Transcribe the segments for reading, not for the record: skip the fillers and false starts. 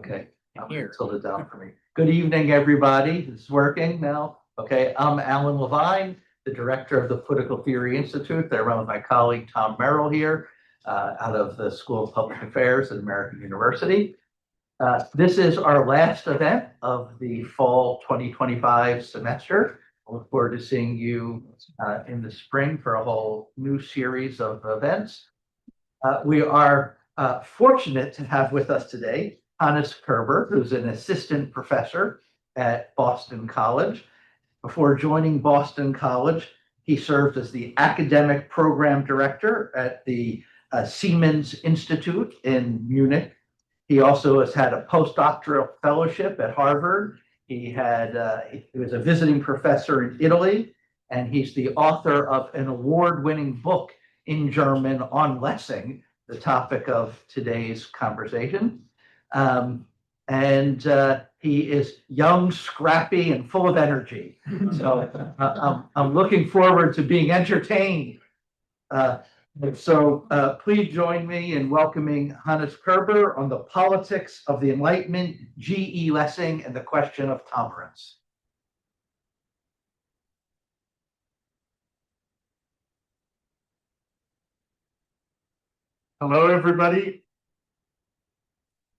Okay, here. Hold it down for me. Good evening, everybody. This is working now. Okay, I'm Alan Levine, the director of the Political Theory Institute. They're run with my colleague Tom Merrill here out of the School of Public Affairs at American University. This is our last event of the fall 2025 semester. I look forward to seeing you in the spring for a whole new series of events. We are fortunate to have with us today Hannes Kerber, who's an assistant professor at Boston College. Before joining Boston College, he served as the academic program director at the Siemens Institute in Munich. He also has had a postdoctoral fellowship at Harvard. He was a visiting professor in Italy, and he's the author of an award-winning book in German on Lessing, the topic of today's conversation. He is young, scrappy, and full of energy. So I'm looking forward to being entertained. Please join me in welcoming Hannes Kerber on the politics of the Enlightenment, G.E. Lessing, and the question of tolerance. Hello, everybody.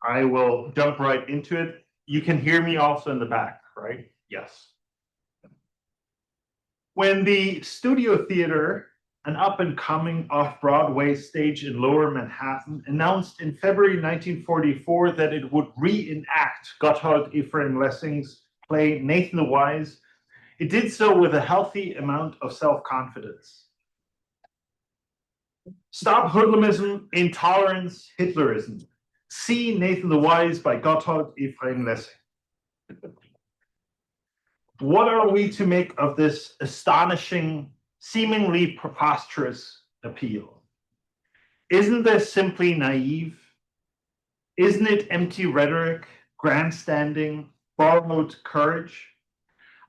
I will jump right into it. You can hear me also in the back, right? Yes. When the Studio Theater, an up-and-coming off-Broadway stage in Lower Manhattan, announced in February 1944 that it would reenact Gotthold Ephraim Lessing's play Nathan the Wise, it did so with a healthy amount of self-confidence. Stop hoodlumism, intolerance, Hitlerism. See Nathan the Wise by Gotthold Ephraim Lessing. What are we to make of this astonishing, seemingly preposterous appeal? Isn't this simply naive? Isn't it empty rhetoric, grandstanding, borrowed courage?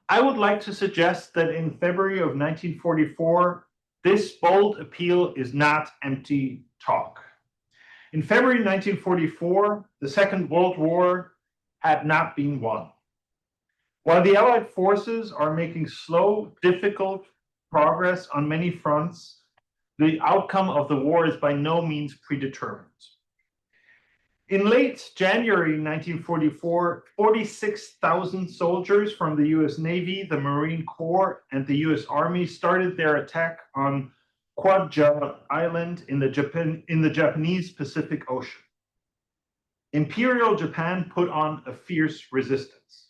I would like to suggest that in February of 1944, this bold appeal is not empty talk. In February 1944, the Second World War had not been won. While the Allied forces are making slow, difficult progress on many fronts, the outcome of the war is by no means predetermined. In late January 1944, 46,000 soldiers from the US Navy, the Marine Corps, and the US Army started their attack on Kwajalein Island in the Japanese Pacific Ocean. Imperial Japan put on a fierce resistance.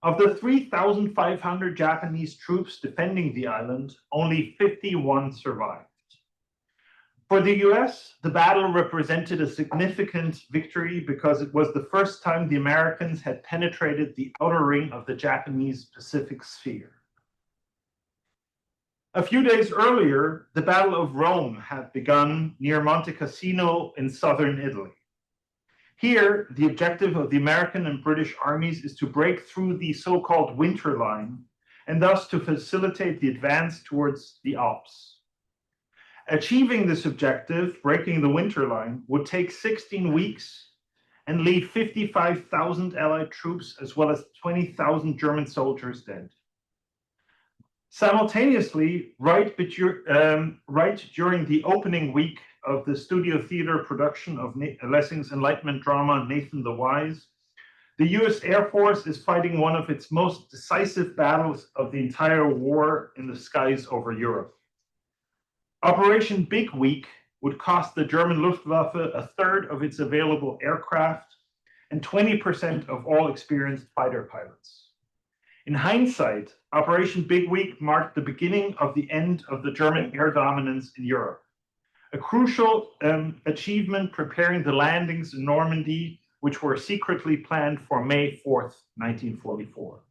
Of the 3,500 Japanese troops defending the island, only 51 survived. For the US, the battle represented a significant victory because it was the first time the Americans had penetrated the outer ring of the Japanese Pacific sphere. A few days earlier, the Battle of Rome had begun near Monte Cassino in southern Italy. Here, the objective of the American and British armies is to break through the so-called winter line and thus to facilitate the advance towards the Alps. Achieving this objective, breaking the winter line, would take 16 weeks and leave 55,000 Allied troops as well as 20,000 German soldiers dead. Simultaneously, right during the opening week of the Studio Theater production of Lessing's Enlightenment drama Nathan the Wise, the US Air Force is fighting one of its most decisive battles of the entire war in the skies over Europe. Operation Big Week would cost the German Luftwaffe a third of its available aircraft and 20% of all experienced fighter pilots. In hindsight, Operation Big Week marked the beginning of the end of the German air dominance in Europe, a crucial achievement preparing the landings in Normandy, which were secretly planned for May 4th, 1944.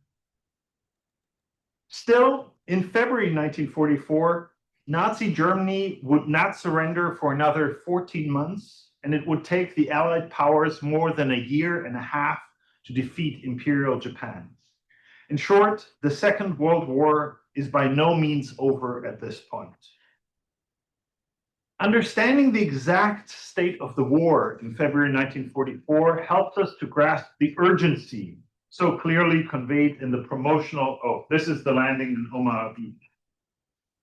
Still, in February 1944, Nazi Germany would not surrender for another 14 months, and it would take the Allied powers more than a year and a half to defeat Imperial Japan. In short, the Second World War is by no means over at this point. Understanding the exact state of the war in February 1944 helps us to grasp the urgency so clearly conveyed in the promotional, oh, this is the landing in Omaha Beach.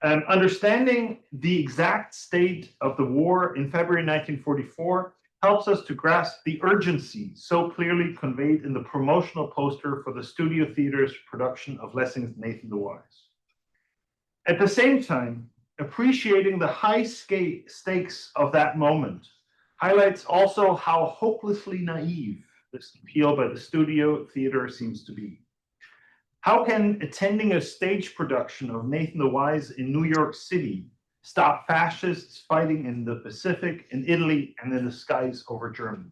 Understanding the exact state of the war in February 1944 helps us to grasp the urgency so clearly conveyed in the promotional poster for the Studio Theater's production of Lessing's Nathan the Wise. At the same time, appreciating the high stakes of that moment highlights also how hopelessly naive this appeal by the Studio Theater seems to be. How can attending a stage production of Nathan the Wise in New York City stop fascists fighting in the Pacific, in Italy, and in the skies over Germany?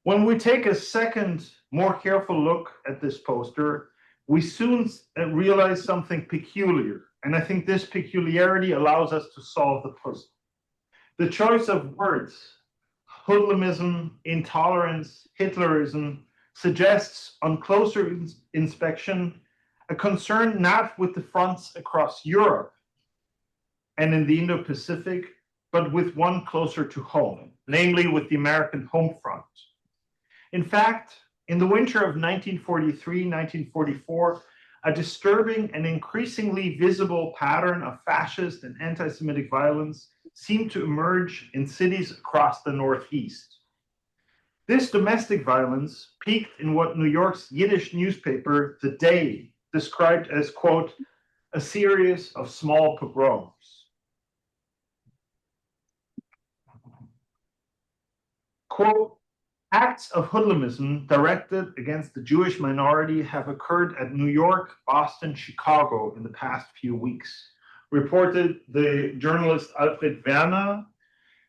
When we take a second, more careful look at this poster, we soon realize something peculiar, and I think this peculiarity allows us to solve the puzzle. The choice of words, hoodlumism, intolerance, Hitlerism, suggests on closer inspection a concern not with the fronts across Europe and in the Indo-Pacific, but with one closer to home, namely with the American home front. In fact, in the winter of 1943-1944, a disturbing and increasingly visible pattern of fascist and anti-Semitic violence seemed to emerge in cities across the Northeast. This domestic violence peaked in what New York's Yiddish newspaper, The Day, described as, quote, a series of small pogroms. Quote, acts of hoodlumism directed against the Jewish minority have occurred at New York, Boston, Chicago in the past few weeks, reported the journalist Alfred Werner,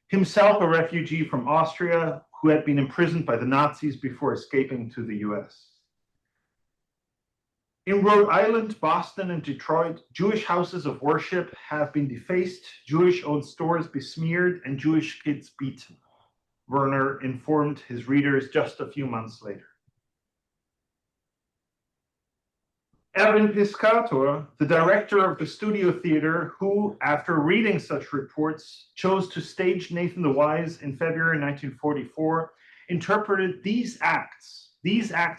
himself a refugee from Austria who had been imprisoned by the Nazis before escaping to the US. In Rhode Island, Boston, and Detroit, Jewish houses of worship have been defaced, Jewish-owned stores besmeared, and Jewish kids beaten, Werner informed his readers just a few months later. Erwin Piscator, the director of the Studio Theater, who, after reading such reports, chose to stage Nathan the Wise in February 1944, interpreted these acts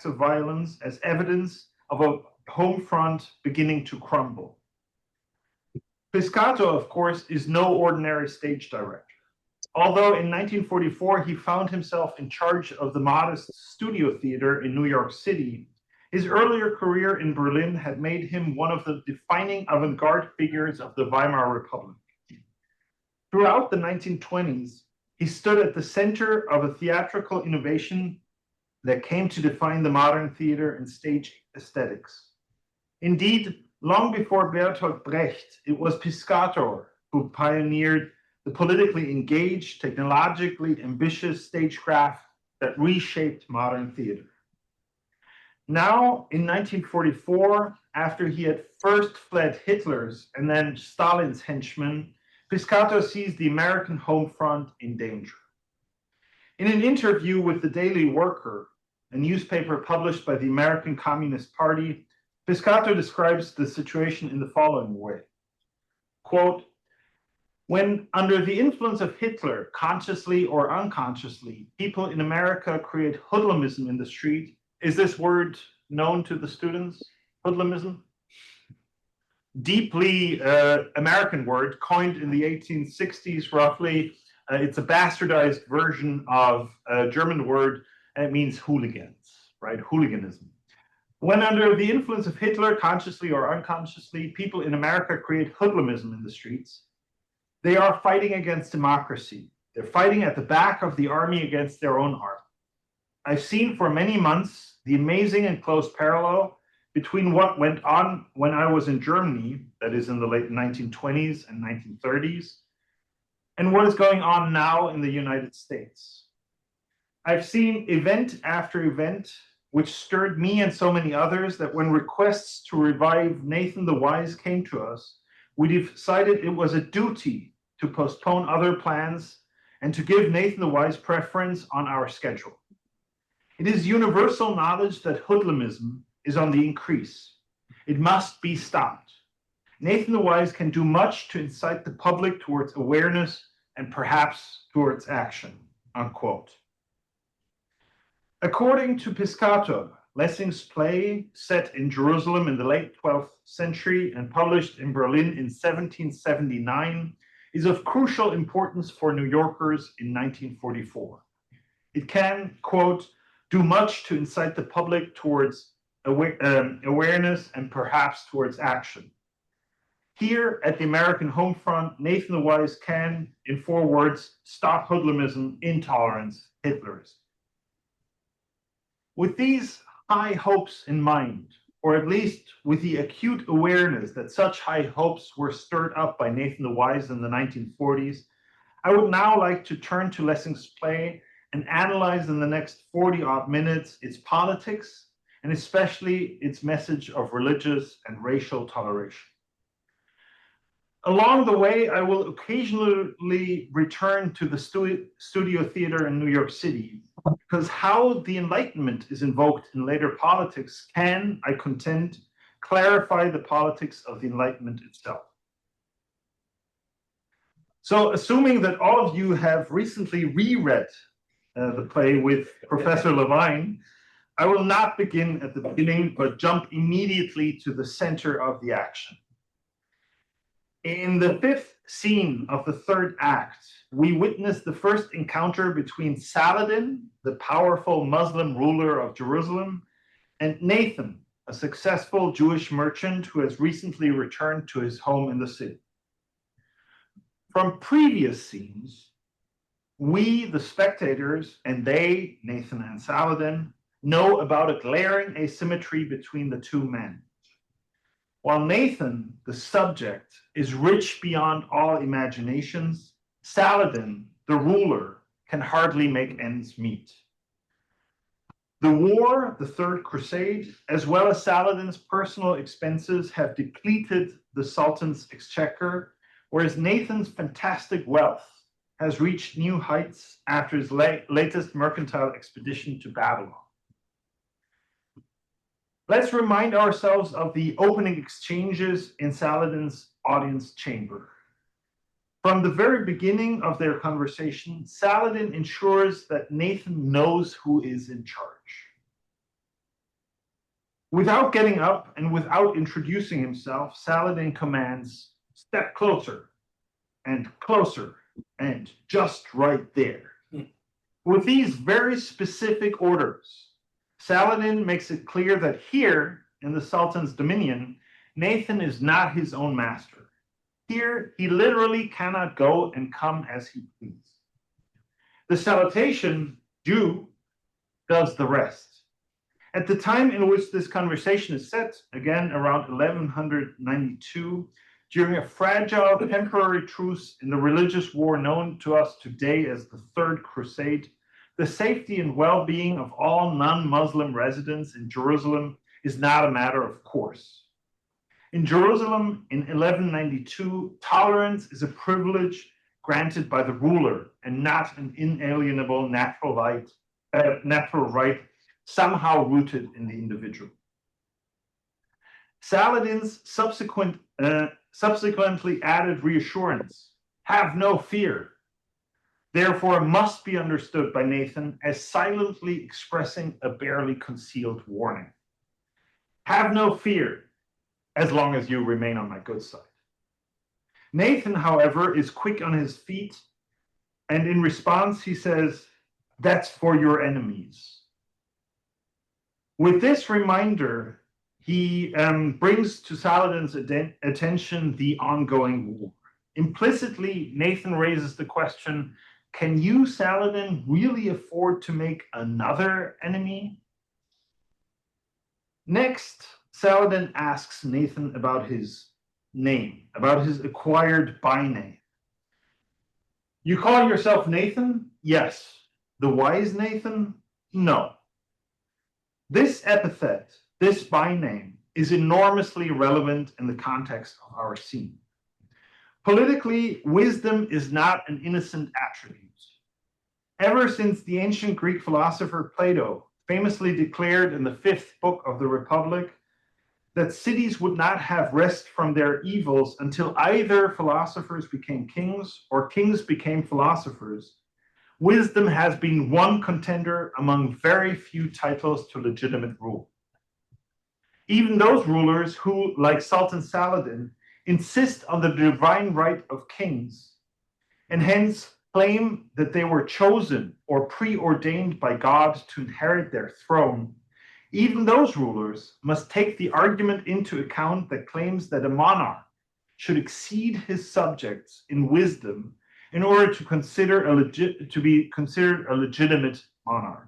of violence as evidence of a home front beginning to crumble. Piscator, of course, is no ordinary stage director. Although in 1944 he found himself in charge of the modest Studio Theater in New York City, his earlier career in Berlin had made him one of the defining avant-garde figures of the Weimar Republic. Throughout the 1920s, he stood at the center of a theatrical innovation that came to define the modern theater and stage aesthetics. Indeed, long before Bertolt Brecht, it was Piscator who pioneered the politically engaged, technologically ambitious stagecraft that reshaped modern theater. Now, in 1944, after he had first fled Hitler's and then Stalin's henchmen, Piscator sees the American home front in danger. In an interview with the Daily Worker, a newspaper published by the American Communist Party, Piscator describes the situation in the following way. Quote, when under the influence of Hitler, consciously or unconsciously, people in America create hoodlumism in the street. Is this word known to the students? Hoodlumism? Deeply American word, coined in the 1860s roughly. It's a bastardized version of a German word, and it means hooligans, right? Hooliganism. When under the influence of Hitler, consciously or unconsciously, people in America create hoodlumism in the streets, they are fighting against democracy. They're fighting at the back of the army against their own army. I've seen for many months the amazing and close parallel between what went on when I was in Germany, that is in the late 1920s and 1930s, and what is going on now in the United States. I've seen event after event which stirred me and so many others that when requests to revive Nathan the Wise came to us, we decided it was a duty to postpone other plans and to give Nathan the Wise preference on our schedule. It is universal knowledge that hoodlumism is on the increase. It must be stopped. Nathan the Wise can do much to incite the public towards awareness and perhaps towards action, unquote. According to Piscator, Lessing's play, set in Jerusalem in the late 12th century and published in Berlin in 1779, is of crucial importance for New Yorkers in 1944. It can, quote, do much to incite the public towards awareness and perhaps towards action. Here at the American home front, Nathan the Wise can, in 4 words, stop hoodlumism, intolerance, Hitlerism. With these high hopes in mind, or at least with the acute awareness that such high hopes were stirred up by Nathan the Wise in the 1940s, I would now like to turn to Lessing's play and analyze in the next 40-odd minutes its politics, and especially its message of religious and racial toleration. Along the way, I will occasionally return to the studio theater in New York City, because how the Enlightenment is invoked in later politics can, I contend, clarify the politics of the Enlightenment itself. So, assuming that all of you have recently reread the play with Professor Levine, I will not begin at the beginning, but jump immediately to the center of the action. In the 5th scene of the 3rd act, we witness the first encounter between Saladin, the powerful Muslim ruler of Jerusalem, and Nathan, a successful Jewish merchant who has recently returned to his home in the city. From previous scenes, we, the spectators, and they, Nathan and Saladin, know about a glaring asymmetry between the 2 men. While Nathan, the subject, is rich beyond all imaginations, Saladin, the ruler, can hardly make ends meet. The war, the Third Crusade, as well as Saladin's personal expenses have depleted the Sultan's exchequer, whereas Nathan's fantastic wealth has reached new heights after his latest mercantile expedition to Babylon. Let's remind ourselves of the opening exchanges in Saladin's audience chamber. From the very beginning of their conversation, Saladin ensures that Nathan knows who is in charge. Without getting up and without introducing himself, Saladin commands, "Step closer and closer and just right there." With these very specific orders, Saladin makes it clear that here, in the Sultan's dominion, Nathan is not his own master. Here, he literally cannot go and come as he please. The salutation, Jew, does the rest. At the time in which this conversation is set, again around 1192, during a fragile temporary truce in the religious war known to us today as the Third Crusade, the safety and well-being of all non-Muslim residents in Jerusalem is not a matter of course. In Jerusalem in 1192, tolerance is a privilege granted by the ruler and not an inalienable natural right somehow rooted in the individual. Saladin's subsequently added reassurance, "Have no fear," therefore must be understood by Nathan as silently expressing a barely concealed warning. Have no fear, as long as you remain on my good side. Nathan, however, is quick on his feet, and in response he says, "That's for your enemies." With this reminder, he brings to Saladin's attention the ongoing war. Implicitly, Nathan raises the question, can you, Saladin, really afford to make another enemy? Next, Saladin asks Nathan about his name, about his acquired byname. "You call yourself Nathan?" "Yes." "The wise Nathan?" "No." This epithet, this byname, is enormously relevant in the context of our scene. Politically, wisdom is not an innocent attribute. Ever since the ancient Greek philosopher Plato famously declared in the 5th book of the Republic, that cities would not have rest from their evils until either philosophers became kings or kings became philosophers, wisdom has been one contender among very few titles to legitimate rule. Even those rulers who, like Sultan Saladin, insist on the divine right of kings, and hence claim that they were chosen or preordained by God to inherit their throne, even those rulers must take the argument into account that claims that a monarch should exceed his subjects in wisdom in order to be considered a legitimate monarch.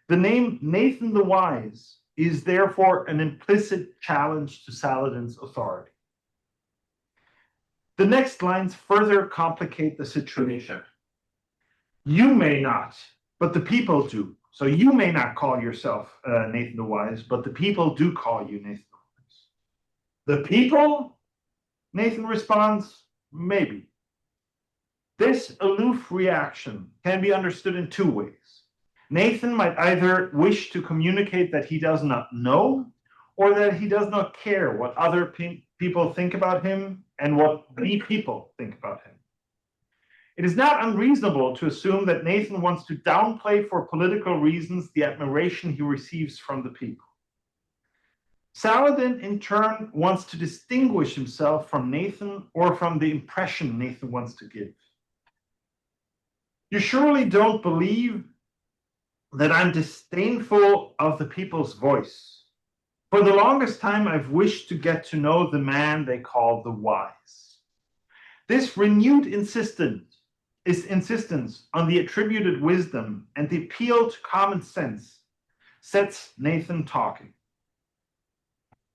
The name Nathan the Wise is therefore an implicit challenge to Saladin's authority. The next lines further complicate the situation. You may not, but the people do. So you may not call yourself Nathan the Wise, but the people do call you Nathan the Wise. The people? Nathan responds, maybe. This aloof reaction can be understood in two ways. Nathan might either wish to communicate that he does not know, or that he does not care what other people think about him and what the people think about him. It is not unreasonable to assume that Nathan wants to downplay for political reasons the admiration he receives from the people. Saladin, in turn, wants to distinguish himself from Nathan or from the impression Nathan wants to give. You surely don't believe that I'm disdainful of the people's voice. For the longest time, I've wished to get to know the man they call the Wise. This renewed insistence on the attributed wisdom and the appeal to common sense sets Nathan talking.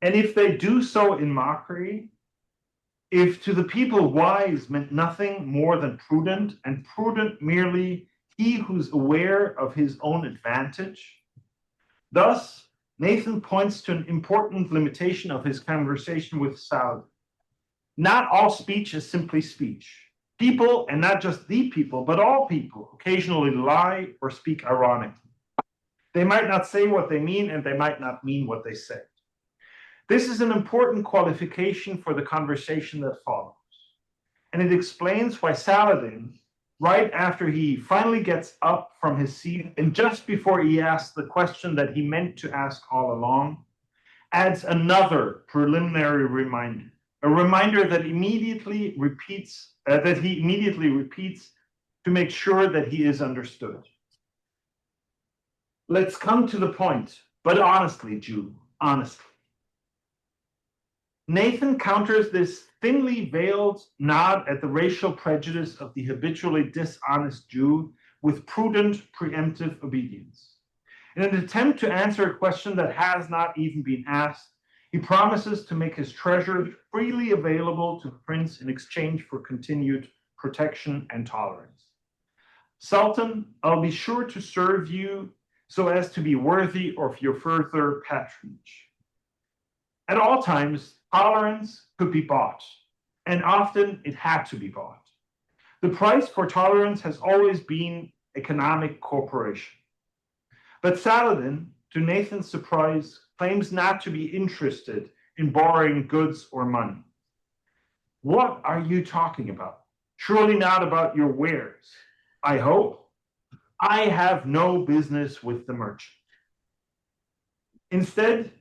And if they do so in mockery, if to the people wise meant nothing more than prudent, and prudent merely he who's aware of his own advantage, thus Nathan points to an important limitation of his conversation with Saladin. Not all speech is simply speech. People, and not just the people, but all people, occasionally lie or speak ironically. They might not say what they mean, and they might not mean what they say. This is an important qualification for the conversation that follows. And it explains why Saladin, right after he finally gets up from his seat, and just before he asks the question that he meant to ask all along, adds another preliminary reminder. A reminder that he immediately repeats to make sure that he is understood. Let's come to the point, but honestly, Jew, honestly. Nathan counters this thinly veiled nod at the racial prejudice of the habitually dishonest Jew with prudent, preemptive obedience. In an attempt to answer a question that has not even been asked, he promises to make his treasures freely available to the prince in exchange for continued protection and tolerance. Sultan, I'll be sure to serve you so as to be worthy of your further patronage. At all times, tolerance could be bought, and often it had to be bought. The price for tolerance has always been economic cooperation. But Saladin, to Nathan's surprise, claims not to be interested in borrowing goods or money. What are you talking about? Surely not about your wares. I hope. I have no business with the merchant. Instead,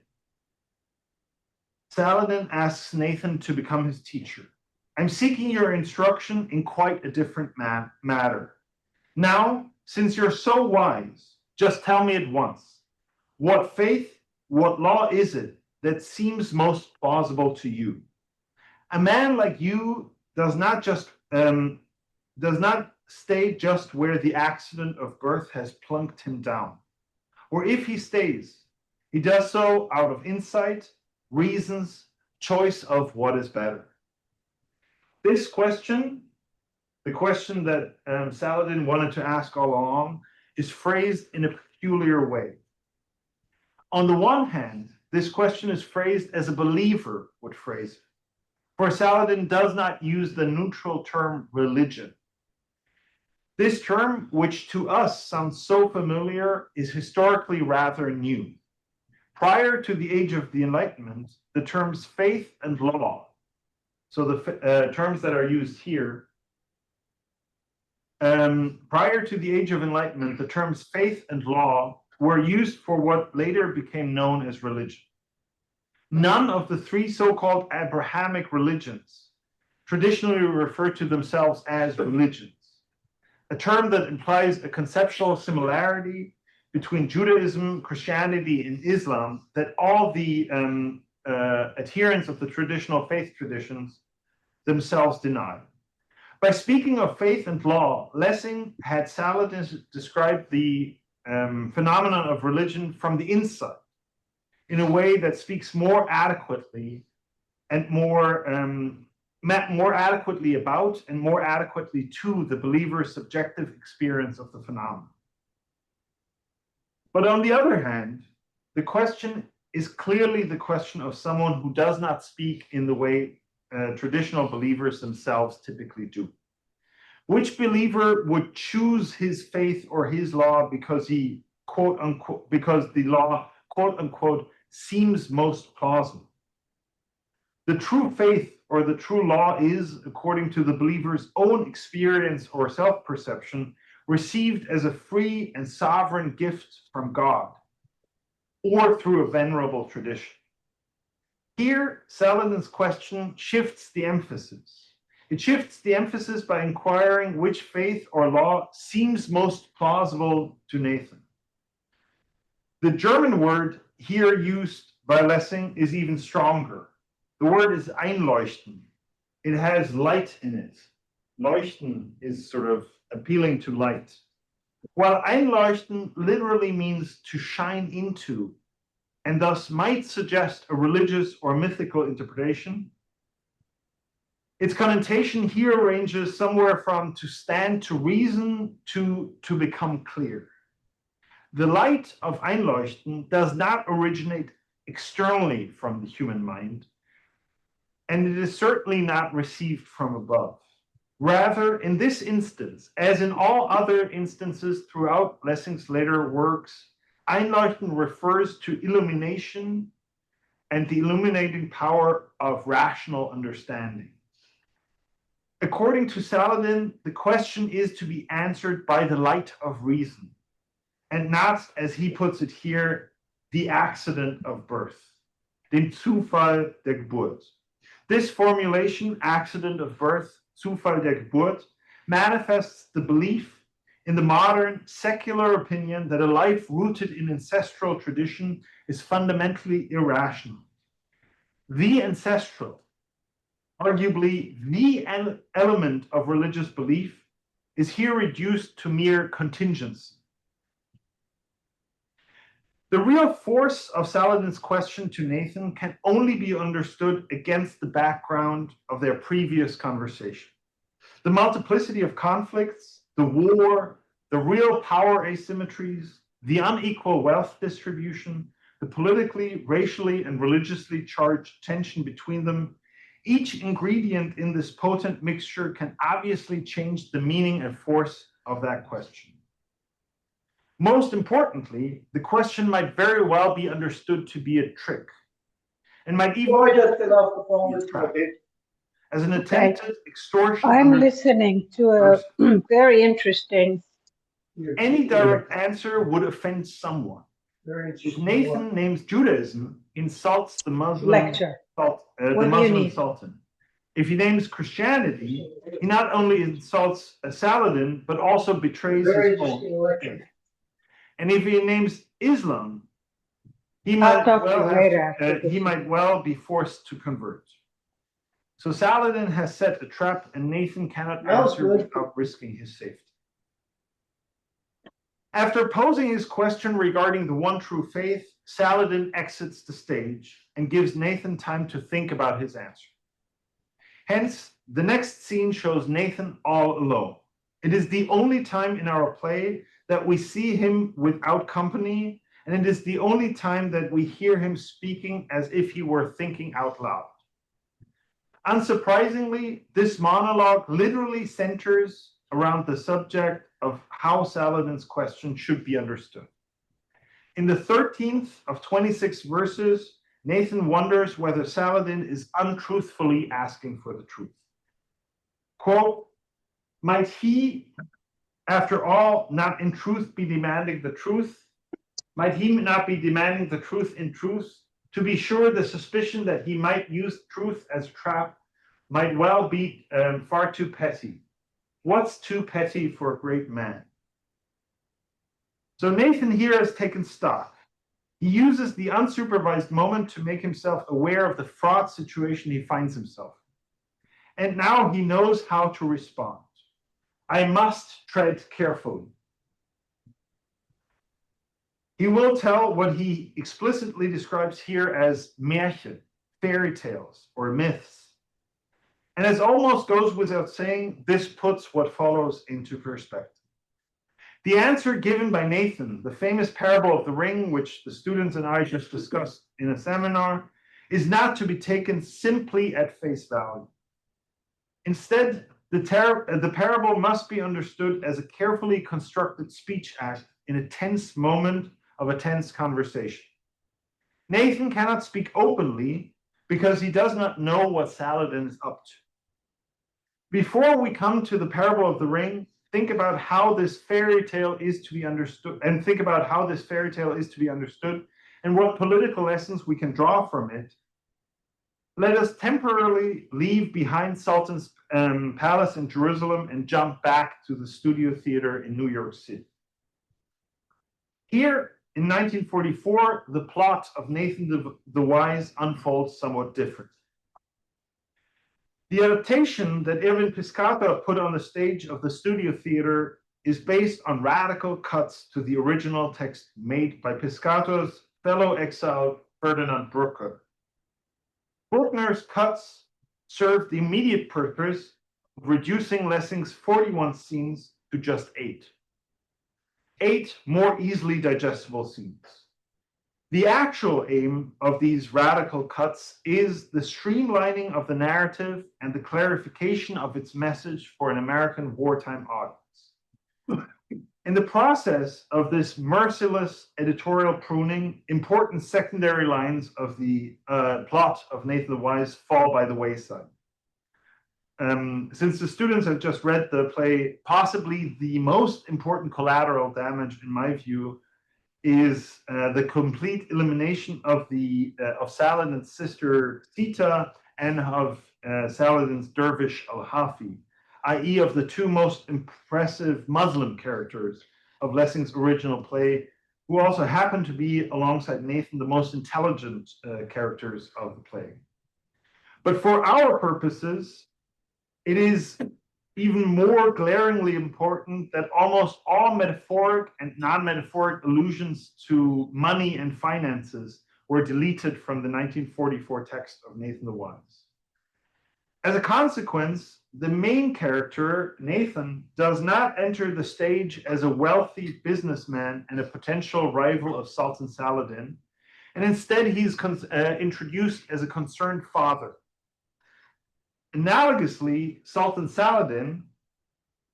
Saladin asks Nathan to become his teacher. I'm seeking your instruction in quite a different matter. Now, since you're so wise, just tell me at once, what faith, what law is it that seems most plausible to you? A man like you does not stay just where the accident of birth has plunked him down. Or if he stays, he does so out of insight, reasons, choice of what is better. This question, the question that Saladin wanted to ask all along, is phrased in a peculiar way. On the one hand, this question is phrased as a believer would phrase it, for Saladin does not use the neutral term religion. This term, which to us sounds so familiar, is historically rather new. Prior to the age of the Enlightenment, the terms faith and law, so the terms that are used here, prior to the age of enlightenment, the terms faith and law were used for what later became known as religion. None of the three so-called Abrahamic religions traditionally refer to themselves as religions, a term that implies a conceptual similarity between Judaism, Christianity, and Islam that all the adherents of the traditional faith traditions themselves deny. By speaking of faith and law, Lessing had Saladin describe the phenomenon of religion from the inside in a way that speaks more adequately and more adequately about and more adequately to the believer's subjective experience of the phenomenon. But on the other hand, the question is clearly the question of someone who does not speak in the way traditional believers themselves typically do. Which believer would choose his faith or his law because he, quote unquote, because the law, quote unquote, seems most plausible? The true faith or the true law is, according to the believer's own experience or self-perception, received as a free and sovereign gift from God or through a venerable tradition. Here, Saladin's question shifts the emphasis. It shifts the emphasis by inquiring which faith or law seems most plausible to Nathan. The German word here used by Lessing is even stronger. The word is einleuchten. It has light in it. Leuchten is sort of appealing to light. While einleuchten literally means to shine into, and thus might suggest a religious or mythical interpretation, its connotation here ranges somewhere from to stand to reason to become clear. The light of Einleuchten does not originate externally from the human mind, and it is certainly not received from above. Rather, in this instance, as in all other instances throughout Lessing's later works, Einleuchten refers to illumination and the illuminating power of rational understanding. According to Saladin, the question is to be answered by the light of reason, and not, as he puts it here, the accident of birth, dem Zufall der Geburt. This formulation, accident of birth, Zufall der Geburt, manifests the belief in the modern secular opinion that a life rooted in ancestral tradition is fundamentally irrational. The ancestral, arguably the element of religious belief, is here reduced to mere contingency. The real force of Saladin's question to Nathan can only be understood against the background of their previous conversation. The multiplicity of conflicts, the war, the real power asymmetries, the unequal wealth distribution, the politically, racially, and religiously charged tension between them, each ingredient in this potent mixture can obviously change the meaning and force of that question. Most importantly, the question might very well be understood to be a trick, and might even as an attempted extortion. I'm listening to a very interesting. Any direct answer would offend someone. If Nathan names Judaism, insults the Muslim lecture. The Muslim Sultan. If he names Christianity, he not only insults Saladin, but also betrays his own faith. And if he names Islam, he might well be forced to convert. So Saladin has set a trap, and Nathan cannot answer without risking his safety. After posing his question regarding the one true faith, Saladin exits the stage and gives Nathan time to think about his answer. Hence, the next scene shows Nathan all alone. It is the only time in our play that we see him without company, and it is the only time that we hear him speaking as if he were thinking out loud. Unsurprisingly, this monologue literally centers around the subject of how Saladin's question should be understood. In the 13th of 26 verses, Nathan wonders whether Saladin is untruthfully asking for the truth. Quote, might he, after all, not in truth be demanding the truth? Might he not be demanding the truth in truth? To be sure, the suspicion that he might use truth as a trap might well be far too petty. What's too petty for a great man? So Nathan here has taken stock. He uses the unsupervised moment to make himself aware of the fraught situation he finds himself in. And now he knows how to respond. I must tread carefully. He will tell what he explicitly describes here as Märchen, fairy tales, or myths. And as almost goes without saying, this puts what follows into perspective. The answer given by Nathan, the famous parable of the ring, which the students and I just discussed in a seminar, is not to be taken simply at face value. Instead, the parable must be understood as a carefully constructed speech act in a tense moment of a tense conversation. Nathan cannot speak openly because he does not know what Saladin is up to. Before we come to the parable of the ring, think about how this fairy tale is to be understood, and what political lessons we can draw from it. Let us temporarily leave behind Sultan's palace in Jerusalem and jump back to the Studio Theater in New York City. Here in 1944, the plot of Nathan the Wise unfolds somewhat different. The adaptation that Erwin Piscator put on the stage of the Studio Theater is based on radical cuts to the original text made by Piscator's fellow exile Ferdinand Bruckner. Bruckner's cuts served the immediate purpose of reducing Lessing's 41 scenes to just 8. 8 more easily digestible scenes. The actual aim of these radical cuts is the streamlining of the narrative and the clarification of its message for an American wartime audience. In the process of this merciless editorial pruning, important secondary lines of the plot of Nathan the Wise fall by the wayside. Since the students have just read the play, possibly the most important collateral damage, in my view, is the complete elimination of Saladin's sister Sita and of Saladin's dervish Al-Hafi, i.e. of the two most impressive Muslim characters of Lessing's original play, who also happen to be, alongside Nathan, the most intelligent characters of the play. But for our purposes, it is even more glaringly important that almost all metaphoric and non-metaphoric allusions to money and finances were deleted from the 1944 text of Nathan the Wise. As a consequence, the main character, Nathan, does not enter the stage as a wealthy businessman and a potential rival of Sultan Saladin, and instead he's introduced as a concerned father. Analogously, Sultan Saladin,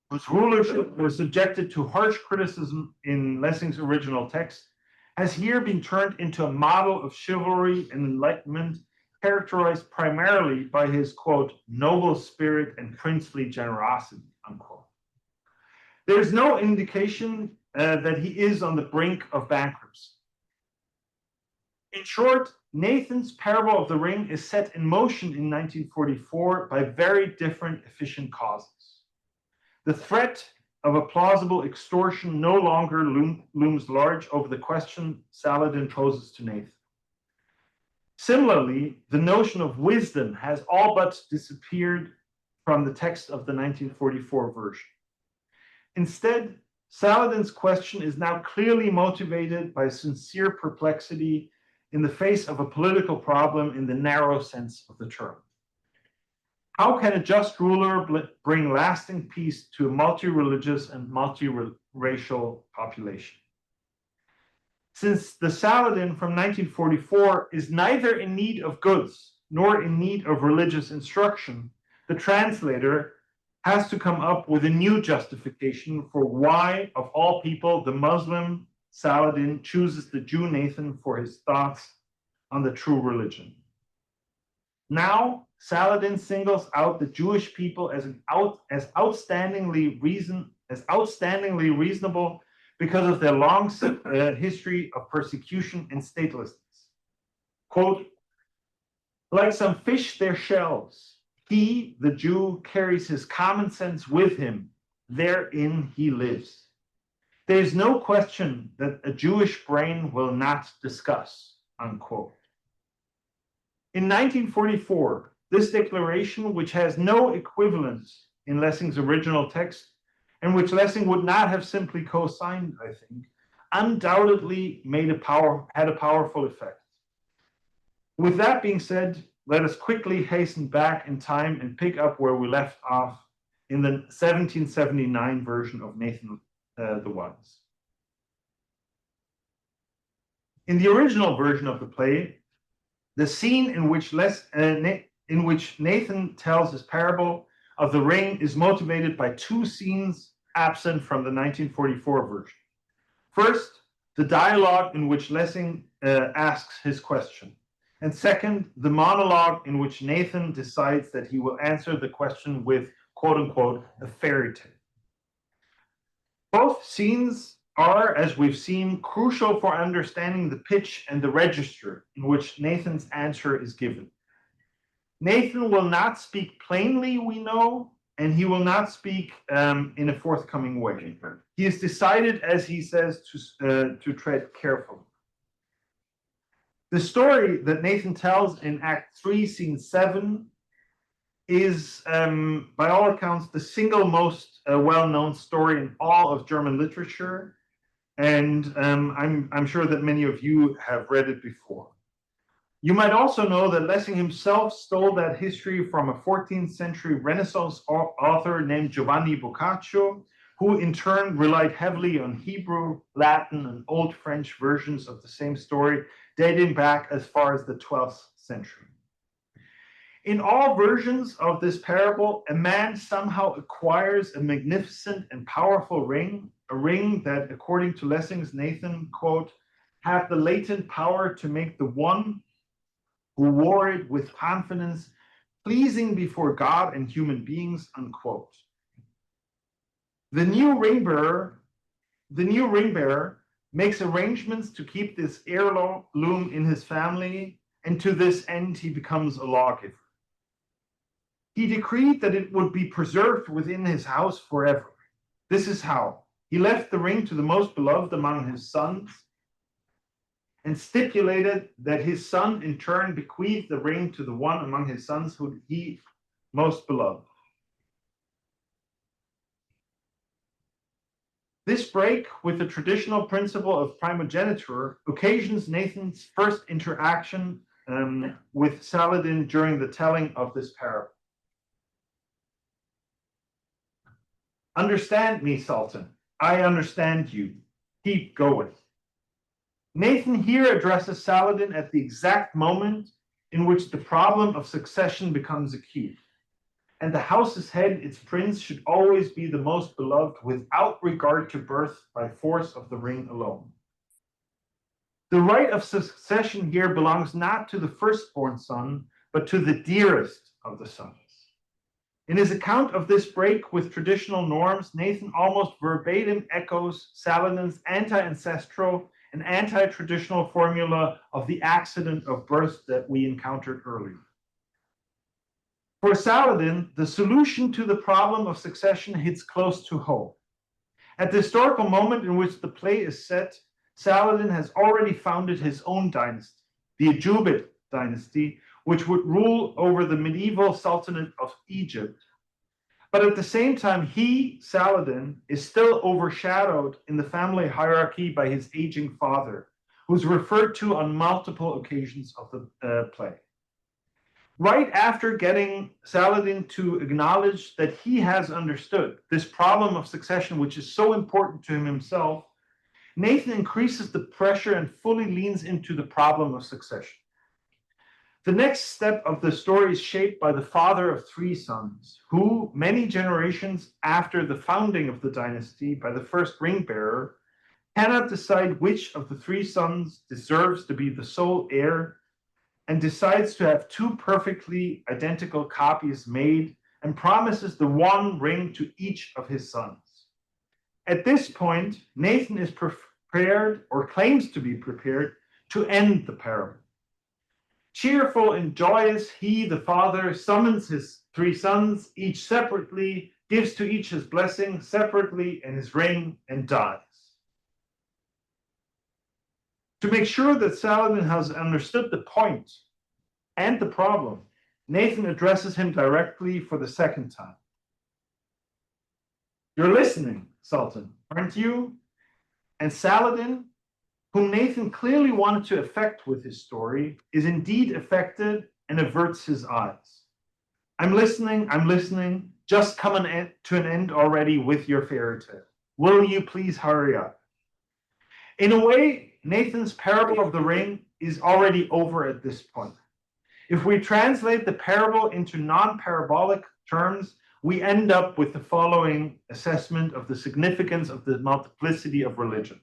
whose rulership was subjected to harsh criticism in Lessing's original text, has here been turned into a model of chivalry and enlightenment, characterized primarily by his, quote, noble spirit and princely generosity, unquote. There's no indication that he is on the brink of bankruptcy. In short, Nathan's Parable of the Ring is set in motion in 1944 by very different efficient causes. The threat of a plausible extortion no longer looms large over the question Saladin poses to Nathan. Similarly, the notion of wisdom has all but disappeared from the text of the 1944 version. Instead, Saladin's question is now clearly motivated by sincere perplexity in the face of a political problem in the narrow sense of the term. How can a just ruler bring lasting peace to a multi-religious and multi-racial population? Since the Saladin from 1944 is neither in need of goods nor in need of religious instruction, the translator has to come up with a new justification for why, of all people, the Muslim Saladin chooses the Jew Nathan for his thoughts on the true religion. Now, Saladin singles out the Jewish people as outstandingly reasonable because of their long history of persecution and statelessness. Quote, like some fish their shells, he, the Jew, carries his common sense with him. Therein he lives. There is no question that a Jewish brain will not discuss, unquote. In 1944, this declaration, which has no equivalence in Lessing's original text, and which Lessing would not have simply co-signed, I think, undoubtedly had a powerful effect. With that being said, let us quickly hasten back in time and pick up where we left off in the 1779 version of Nathan the Wise. In the original version of the play, the scene in which Nathan tells his parable of the ring is motivated by two scenes absent from the 1944 version. First, the dialogue in which Lessing asks his question. And second, the monologue in which Nathan decides that he will answer the question with, quote unquote, a fairy tale. Both scenes are, as we've seen, crucial for understanding the pitch and the register in which Nathan's answer is given. Nathan will not speak plainly, we know, and he will not speak in a forthcoming way. He has decided, as he says, to tread carefully. The story that Nathan tells in Act 3, Scene 7, is, by all accounts, the single most well-known story in all of German literature, and I'm sure that many of you have read it before. You might also know that Lessing himself stole that history from a 14th century Renaissance author named Giovanni Boccaccio, who in turn relied heavily on Hebrew, Latin, and Old French versions of the same story, dating back as far as the 12th century. In all versions of this parable, a man somehow acquires a magnificent and powerful ring, a ring that, according to Lessing's Nathan, quote, had the latent power to make the one who wore it with confidence pleasing before God and human beings, unquote. The new ring bearer makes arrangements to keep this heirloom in his family, and to this end he becomes a lawgiver. He decreed that it would be preserved within his house forever. This is how. He left the ring to the most beloved among his sons, and stipulated that his son in turn bequeath the ring to the one among his sons who he most beloved. This break with the traditional principle of primogeniture occasions Nathan's first interaction with Saladin during the telling of this parable. Understand me, Sultan. I understand you. Keep going. Nathan here addresses Saladin at the exact moment in which the problem of succession becomes acute. And the house's head, its prince, should always be the most beloved without regard to birth by force of the ring alone. The right of succession here belongs not to the firstborn son, but to the dearest of the sons. In his account of this break with traditional norms, Nathan almost verbatim echoes Saladin's anti-ancestral and anti-traditional formula of the accident of birth that we encountered earlier. For Saladin, the solution to the problem of succession hits close to home. At the historical moment in which the play is set, Saladin has already founded his own dynasty, the Ayyubid dynasty, which would rule over the medieval Sultanate of Egypt. But at the same time, he, Saladin, is still overshadowed in the family hierarchy by his aging father, who's referred to on multiple occasions of the play. Right after getting Saladin to acknowledge that he has understood this problem of succession, which is so important to him himself, Nathan increases the pressure and fully leans into the problem of succession. The next step of the story is shaped by the father of three sons, who, many generations after the founding of the dynasty by the first ring bearer, cannot decide which of the three sons deserves to be the sole heir, and decides to have two perfectly identical copies made and promises the one ring to each of his sons. At this point, Nathan is prepared, or claims to be prepared, to end the parable. Cheerful and joyous, he, the father, summons his three sons, each separately, gives to each his blessing separately and his ring, and dies. To make sure that Saladin has understood the point and the problem, Nathan addresses him directly for the second time. You're listening, Sultan, aren't you? And Saladin, whom Nathan clearly wanted to affect with his story, is indeed affected and averts his eyes. I'm listening, just come to an end already with your fairy tale. Will you please hurry up? In a way, Nathan's parable of the ring is already over at this point. If we translate the parable into non-parabolic terms, we end up with the following assessment of the significance of the multiplicity of religions.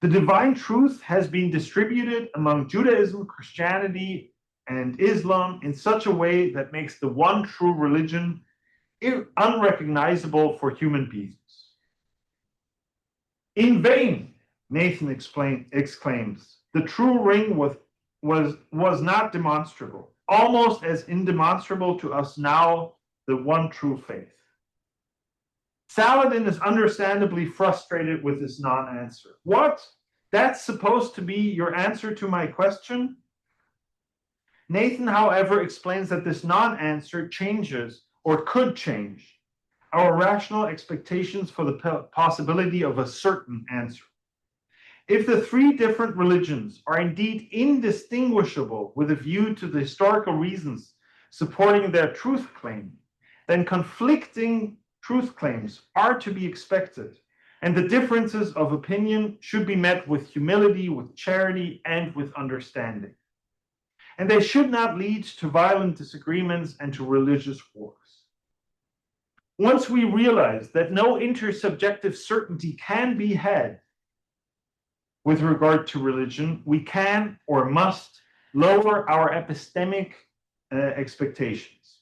The divine truth has been distributed among Judaism, Christianity, and Islam in such a way that makes the one true religion unrecognizable for human beings. In vain, Nathan exclaims, the true ring was not demonstrable, almost as indemonstrable to us now, the one true faith. Saladin is understandably frustrated with this non-answer. What? That's supposed to be your answer to my question? Nathan, however, explains that this non-answer changes, or could change, our rational expectations for the possibility of a certain answer. If the three different religions are indeed indistinguishable with a view to the historical reasons supporting their truth claim, then conflicting truth claims are to be expected, and the differences of opinion should be met with humility, with charity, and with understanding. And they should not lead to violent disagreements and to religious wars. Once we realize that no intersubjective certainty can be had with regard to religion, we can or must lower our epistemic expectations.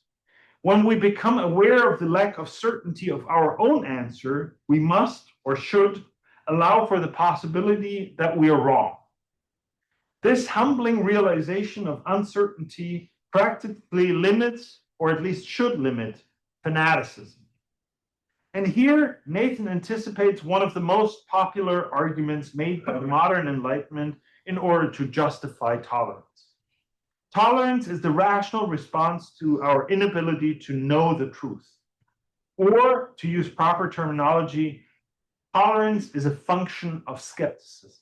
When we become aware of the lack of certainty of our own answer, we must or should allow for the possibility that we are wrong. This humbling realization of uncertainty practically limits, or at least should limit, fanaticism. And here, Nathan anticipates one of the most popular arguments made by the modern Enlightenment in order to justify tolerance. Tolerance is the rational response to our inability to know the truth. Or, to use proper terminology, tolerance is a function of skepticism.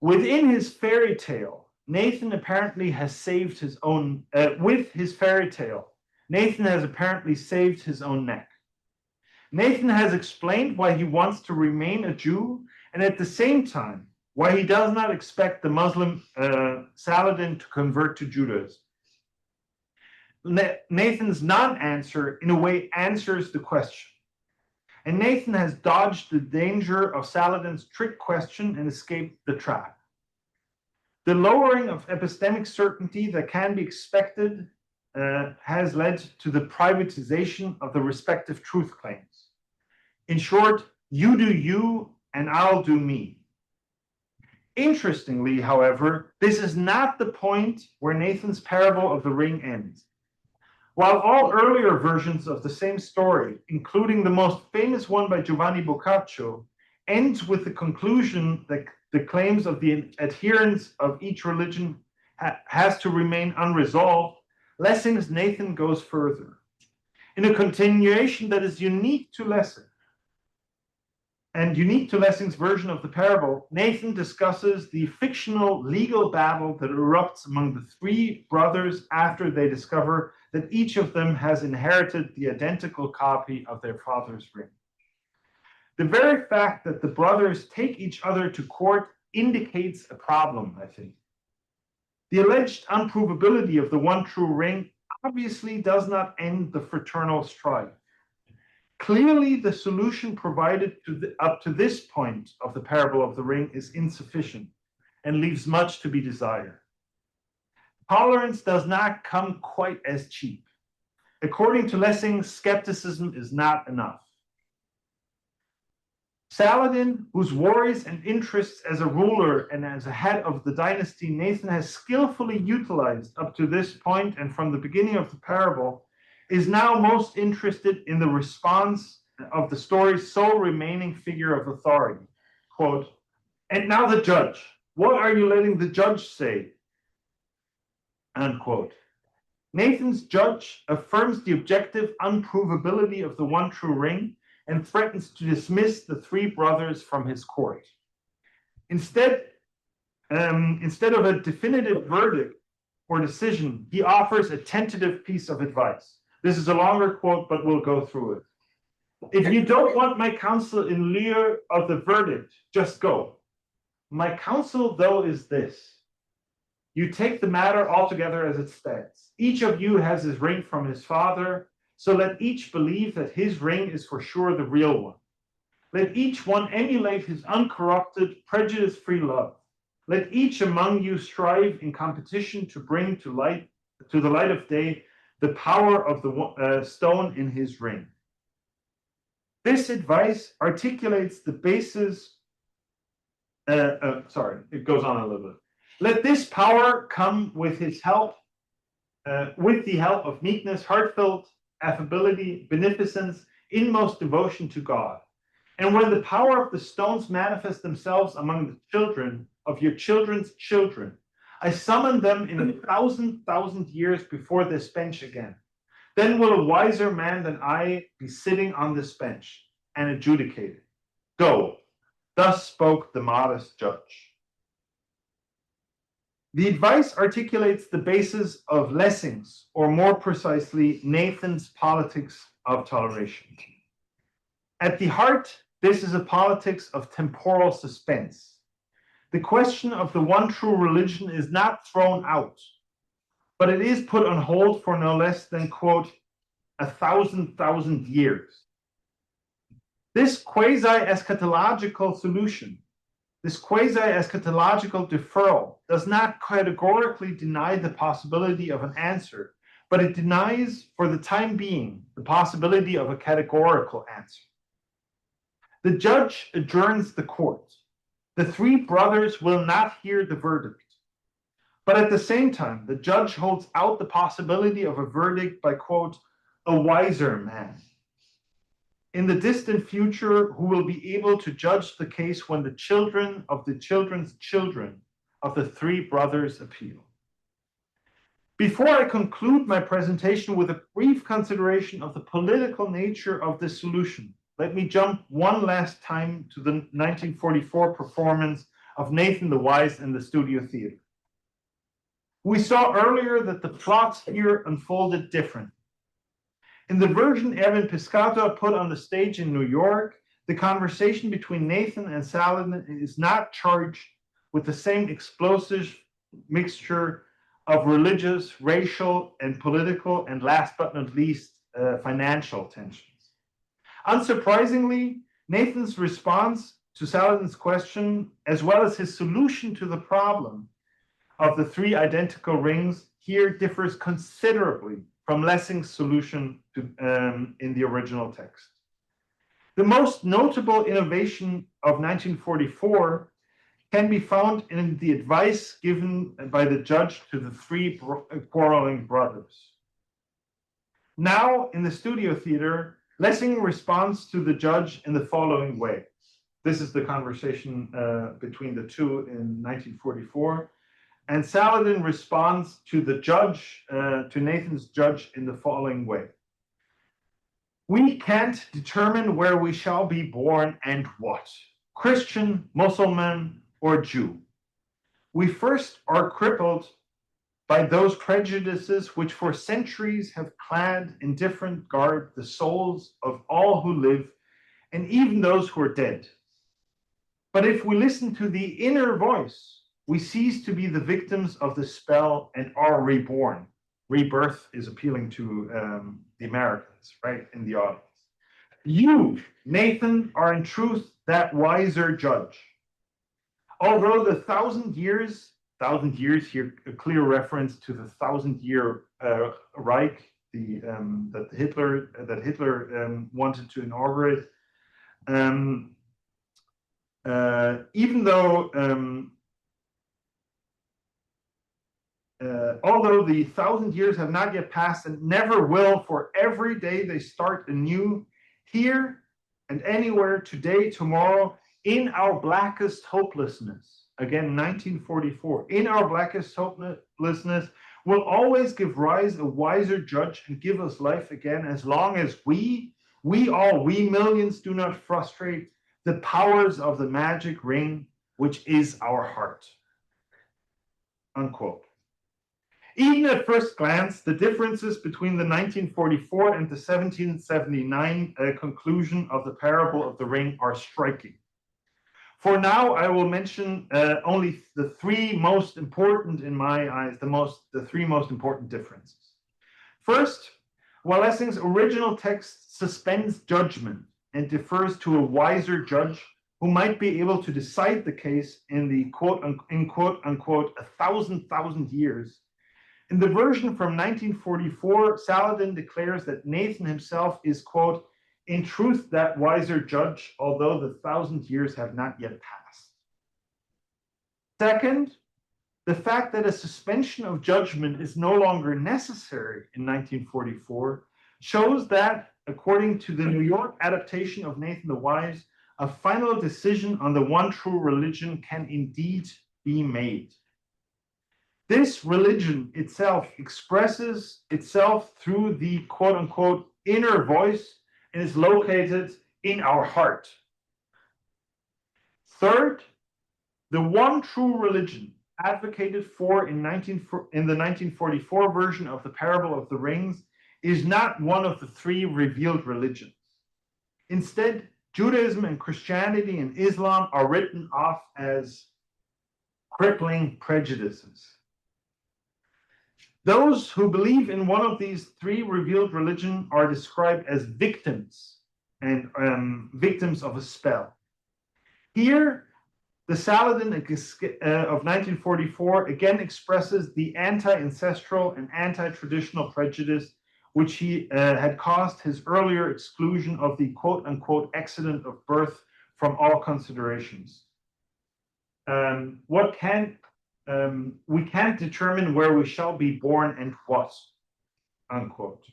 Within his fairy tale, Nathan apparently has saved his own, with his fairy tale, Nathan has apparently saved his own neck. Nathan has explained why he wants to remain a Jew, and at the same time, why he does not expect the Muslim Saladin to convert to Judaism. Nathan's non-answer, in a way, answers the question. And Nathan has dodged the danger of Saladin's trick question and escaped the trap. The lowering of epistemic certainty that can be expected has led to the privatization of the respective truth claims. In short, you do you and I'll do me. Interestingly, however, this is not the point where Nathan's parable of the ring ends. While all earlier versions of the same story, including the most famous one by Giovanni Boccaccio, ends with the conclusion that the claims of the adherents of each religion has to remain unresolved, Lessing's Nathan goes further. In a continuation that is unique to Lessing, and unique to Lessing's version of the parable, Nathan discusses the fictional legal battle that erupts among the three brothers after they discover that each of them has inherited the identical copy of their father's ring. The very fact that the brothers take each other to court indicates a problem, I think. The alleged unprovability of the one true ring obviously does not end the fraternal strife. Clearly, the solution provided up to this point of the parable of the ring is insufficient and leaves much to be desired. Tolerance does not come quite as cheap. According to Lessing, skepticism is not enough. Saladin, whose worries and interests as a ruler and as a head of the dynasty Nathan has skillfully utilized up to this point and from the beginning of the parable, is now most interested in the response of the story's sole remaining figure of authority. Quote, "And now the judge. What are you letting the judge say?" Unquote. Nathan's judge affirms the objective unprovability of the one true ring and threatens to dismiss the three brothers from his court. Instead of a definitive verdict or decision, he offers a tentative piece of advice. This is a longer quote, but we'll go through it. "If you don't want my counsel in lieu of the verdict, just go. My counsel, though, is this. You take the matter altogether as it stands. Each of you has his ring from his father, so let each believe that his ring is for sure the real one. Let each one emulate his uncorrupted, prejudice-free love. Let each among you strive in competition to bring to the light of day the power of the stone in his ring." This advice articulates the basis. It goes on a little bit. "Let this power come with his help, with the help of meekness, heartfelt affability, beneficence, inmost devotion to God. And when the power of the stones manifest themselves among the children of your children's children, I summon them in 1,000 years before this bench again. Then will a wiser man than I be sitting on this bench and adjudicate it. Go." Thus spoke the modest judge. The advice articulates the basis of Lessing's, or more precisely, Nathan's politics of toleration. At the heart, this is a politics of temporal suspense. The question of the one true religion is not thrown out, but it is put on hold for no less than, quote, 1,000 years. This quasi-eschatological solution, this quasi-eschatological deferral, does not categorically deny the possibility of an answer, but it denies, for the time being, the possibility of a categorical answer. The judge adjourns the court. The three brothers will not hear the verdict. But at the same time, the judge holds out the possibility of a verdict by, quote, "a wiser man" in the distant future, who will be able to judge the case when the children of the children's children of the three brothers appeal. Before I conclude my presentation with a brief consideration of the political nature of this solution, let me jump one last time to the 1944 performance of Nathan the Wise in the Studio Theater. We saw earlier that the plots here unfolded differently. In the version Erwin Piscator put on the stage in New York, the conversation between Nathan and Saladin is not charged with the same explosive mixture of religious, racial, and political, and last but not least, financial tensions. Unsurprisingly, Nathan's response to Saladin's question, as well as his solution to the problem of the three identical rings, here differs considerably from Lessing's solution in the original text. The most notable innovation of 1944 can be found in the advice given by the judge to the three quarreling brothers. Now, in the Studio Theater, Lessing responds to the judge in the following way. This is the conversation between the two in 1944. And Saladin responds to the judge, to Nathan's judge, in the following way. "We can't determine where we shall be born and what, Christian, Muslim, or Jew. We first are crippled by those prejudices which for centuries have clad in different garb the souls of all who live, and even those who are dead. But if we listen to the inner voice, we cease to be the victims of the spell and are reborn." Rebirth is appealing to the Americans, right, in the audience. You, Nathan, are in truth that wiser judge. Although the 1,000 years here, a clear reference to the 1,000-year Reich, that Hitler wanted to inaugurate. Even though, although the 1,000 years have not yet passed and never will, for every day they start anew, here and anywhere, today, tomorrow, in our blackest hopelessness, again, 1944, in our blackest hopelessness, will always give rise a wiser judge and give us life again, as long as we millions do not frustrate the powers of the magic ring, which is our heart. Unquote. Even at first glance, the differences between the 1944 and the 1779 conclusion of the parable of the ring are striking. For now, I will mention only the three most important, in my eyes, the three most important differences. First, while Lessing's original text suspends judgment and defers to a wiser judge who might be able to decide the case in the quote unquote 1,000 years, in the version from 1944, Saladin declares that Nathan himself is, quote, in truth that wiser judge, although the 1,000 years have not yet passed. Second, the fact that a suspension of judgment is no longer necessary in 1944 shows that, according to the New York adaptation of Nathan the Wise, a final decision on the one true religion can indeed be made. This religion itself expresses itself through the quote unquote inner voice and is located in our heart. Third, the one true religion advocated for in the 1944 version of the Parable of the Rings is not one of the three revealed religions. Instead, Judaism and Christianity and Islam are written off as crippling prejudices. Those who believe in one of these three revealed religions are described as victims and victims of a spell. Here, the Saladin of 1944 again expresses the anti-ancestral and anti-traditional prejudice which he had caused his earlier exclusion of the quote-unquote accident of birth from all considerations. We can't determine where we shall be born and what, unquote.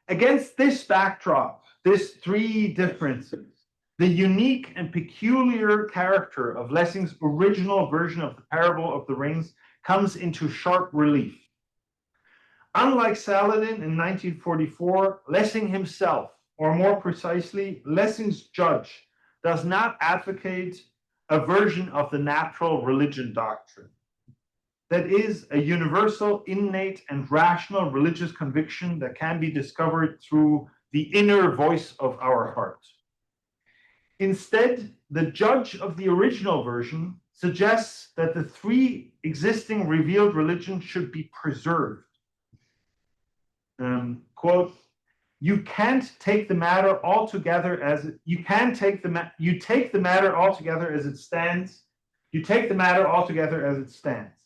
Against this backdrop, these three differences, the unique and peculiar character of Lessing's original version of the Parable of the Rings comes into sharp relief. Unlike Saladin in 1944, Lessing himself, or more precisely, Lessing's judge, does not advocate a version of the natural religion doctrine. That is, a universal, innate, and rational religious conviction that can be discovered through the inner voice of our heart. Instead, the judge of the original version suggests that the three existing revealed religions should be preserved. Quote, you take the matter altogether as it stands.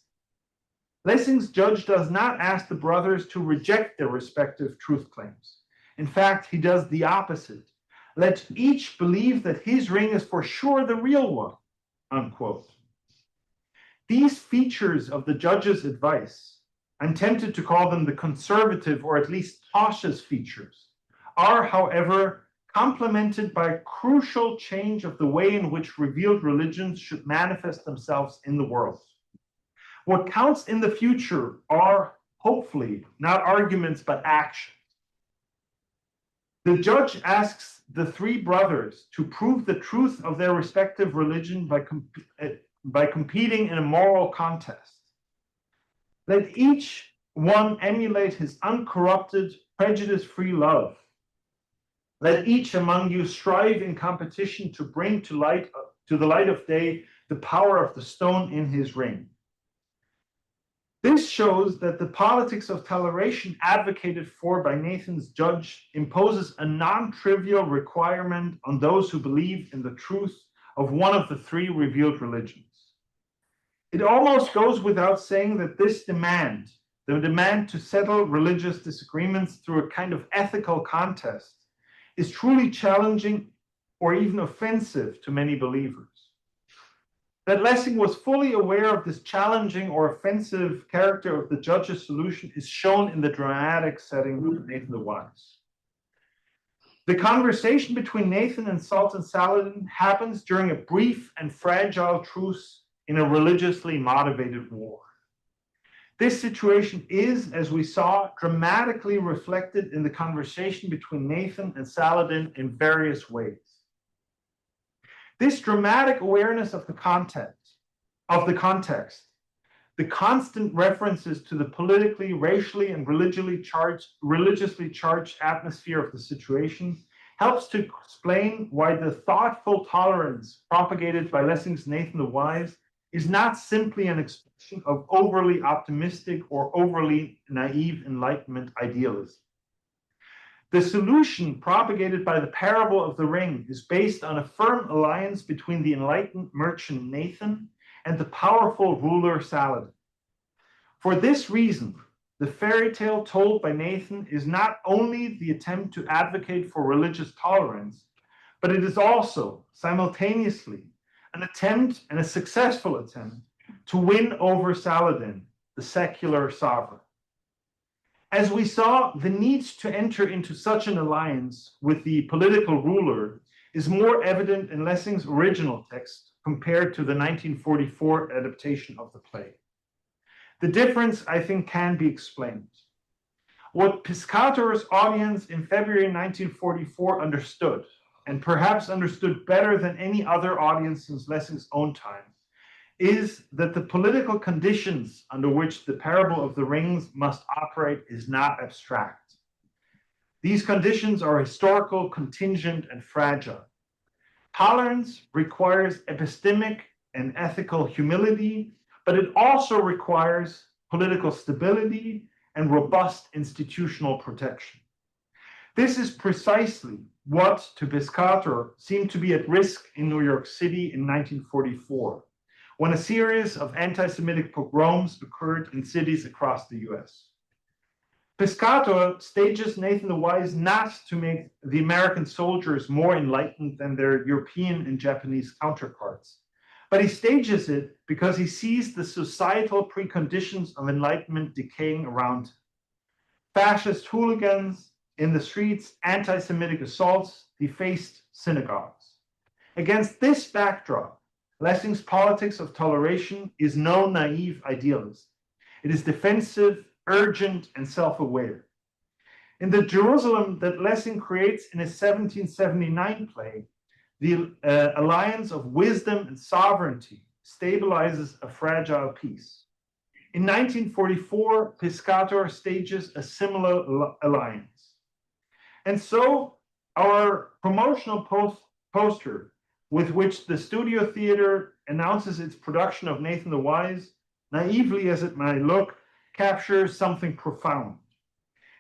Lessing's judge does not ask the brothers to reject their respective truth claims. In fact, he does the opposite. Let each believe that his ring is for sure the real one, unquote. These features of the judge's advice, I'm tempted to call them the conservative or at least cautious features, are, however, complemented by a crucial change of the way in which revealed religions should manifest themselves in the world. What counts in the future are, hopefully, not arguments, but actions. The judge asks the three brothers to prove the truth of their respective religion by competing in a moral contest. Let each one emulate his uncorrupted, prejudice-free love. Let each among you strive in competition to bring to the light of day the power of the stone in his ring. This shows that the politics of toleration advocated for by Nathan's judge imposes a non-trivial requirement on those who believe in the truth of one of the three revealed religions. It almost goes without saying that this demand, the demand to settle religious disagreements through a kind of ethical contest, is truly challenging or even offensive to many believers. That Lessing was fully aware of this challenging or offensive character of the judge's solution is shown in the dramatic setting of Nathan the Wise. The conversation between Nathan and Sultan Saladin happens during a brief and fragile truce in a religiously motivated war. This situation is, as we saw, dramatically reflected in the conversation between Nathan and Saladin in various ways. This dramatic awareness of the context, the constant references to the politically, racially, and religiously charged atmosphere of the situation helps to explain why the thoughtful tolerance propagated by Lessing's Nathan the Wise is not simply an expression of overly optimistic or overly naive Enlightenment idealism. The solution propagated by the parable of the ring is based on a firm alliance between the enlightened merchant Nathan and the powerful ruler Saladin. For this reason, the fairy tale told by Nathan is not only the attempt to advocate for religious tolerance, but it is also simultaneously an attempt, and a successful attempt, to win over Saladin, the secular sovereign. As we saw, the need to enter into such an alliance with the political ruler is more evident in Lessing's original text compared to the 1944 adaptation of the play. The difference, I think, can be explained. What Piscator's audience in February 1944 understood, and perhaps understood better than any other audience since Lessing's own time, is that the political conditions under which the parable of the rings must operate is not abstract. These conditions are historical, contingent, and fragile. Tolerance requires epistemic and ethical humility, but it also requires political stability and robust institutional protection. This is precisely what, to Piscator, seemed to be at risk in New York City in 1944, when a series of anti-Semitic pogroms occurred in cities across the US. Piscator stages Nathan the Wise not to make the American soldiers more enlightened than their European and Japanese counterparts, but he stages it because he sees the societal preconditions of enlightenment decaying around him. Fascist hooligans in the streets, anti-Semitic assaults, defaced synagogues. Against this backdrop, Lessing's politics of toleration is no naive idealism. It is defensive, urgent, and self-aware. In the Jerusalem that Lessing creates in his 1779 play, the alliance of wisdom and sovereignty stabilizes a fragile peace. In 1944, Piscator stages a similar alliance. And so our promotional poster, with which the Studio Theater announces its production of Nathan the Wise, naively as it might look, captures something profound.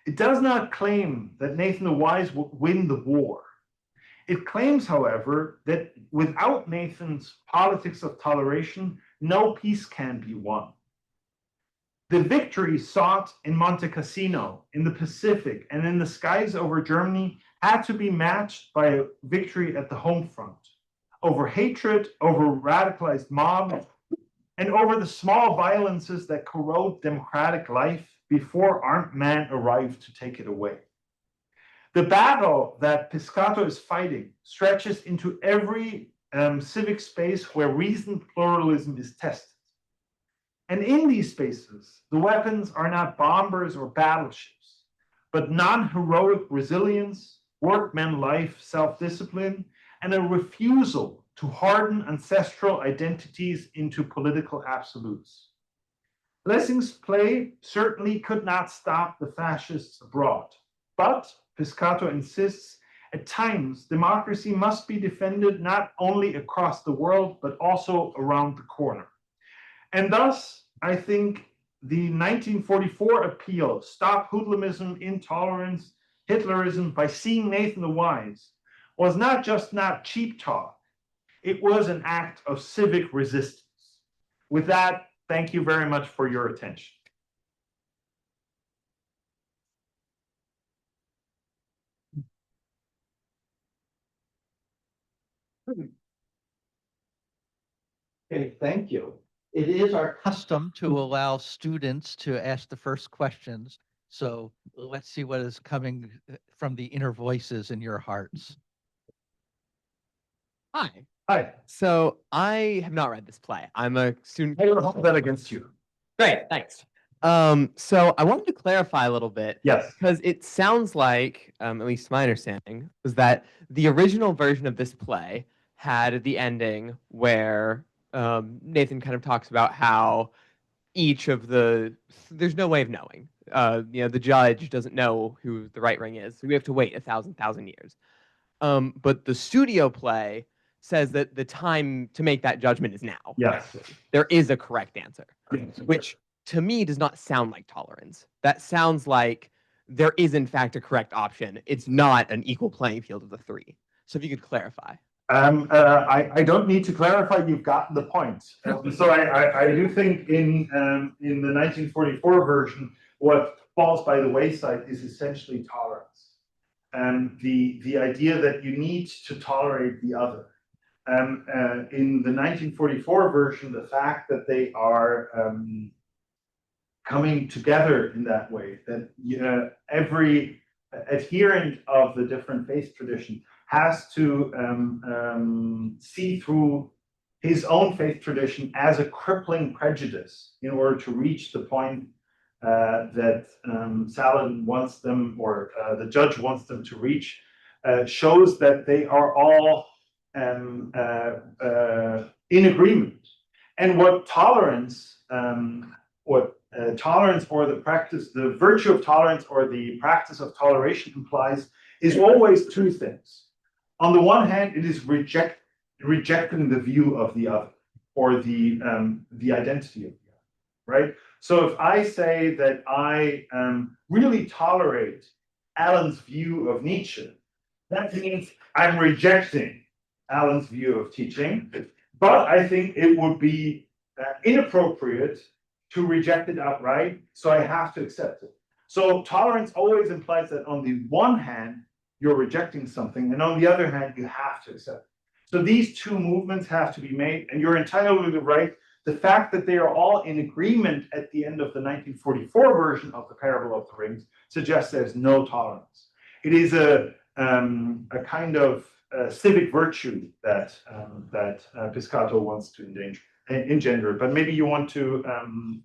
It does not claim that Nathan the Wise will win the war. It claims, however, that without Nathan's politics of toleration, no peace can be won. The victory sought in Monte Cassino, in the Pacific, and in the skies over Germany had to be matched by a victory at the home front, over hatred, over radicalized mobs, and over the small violences that corrode democratic life before armed men arrive to take it away. The battle that Piscator is fighting stretches into every civic space where reasoned pluralism is tested. And in these spaces, the weapons are not bombers or battleships, but non-heroic resilience, workman life, self-discipline, and a refusal to harden ancestral identities into political absolutes. Lessing's play certainly could not stop the fascists abroad, but Piscator insists at times democracy must be defended not only across the world, but also around the corner. And thus, I think the 1944 appeal, Stop Hoodlumism, Intolerance, Hitlerism by Seeing Nathan the Wise, was not just not cheap talk. It was an act of civic resistance. With that, thank you very much for your attention. Okay, thank you. It is our custom to allow students to ask the first questions. So let's see what is coming from the inner voices in your hearts. Hi. Hi. So I have not read this play. I'm a student. I don't hold that against you. Great, thanks. So I wanted to clarify a little bit Yes. because it sounds like, at least my understanding, was that the original version of this play had the ending where Nathan kind of talks about how each of there's no way of knowing. The judge doesn't know who the right ring is, so we have to wait 1,000 years. But the studio play says that the time to make that judgment is now. Yes. There is a correct answer, Yes. which to me does not sound like tolerance. That sounds like there is in fact a correct option. It's not an equal playing field of the three. So if you could clarify. I don't need to clarify. You've gotten the point. So I do think in the 1944 version, what falls by the wayside is essentially tolerance, and the idea that you need to tolerate the other. In the 1944 version, the fact that they are coming together in that way, that every adherent of the different faith tradition has to see through his own faith tradition as a crippling prejudice in order to reach the point that Saladin wants them, or the judge wants them to reach, shows that they are all in agreement. And what tolerance, tolerance or the practice, the virtue of tolerance or the practice of toleration implies is always two things. On the one hand, it is rejecting the view of the other, or the identity of the other, right? So if I say that I really tolerate Alan's view of Nietzsche, that means I'm rejecting Alan's view of teaching, but I think it would be inappropriate to reject it outright, so I have to accept it. So tolerance always implies that on the one hand, you're rejecting something, and on the other hand, you have to accept it. So these two movements have to be made, and you're entirely right. The fact that they are all in agreement at the end of the 1944 version of the Parable of the Rings suggests there's no tolerance. It is a kind of civic virtue that Piscator wants to engender. But maybe you want to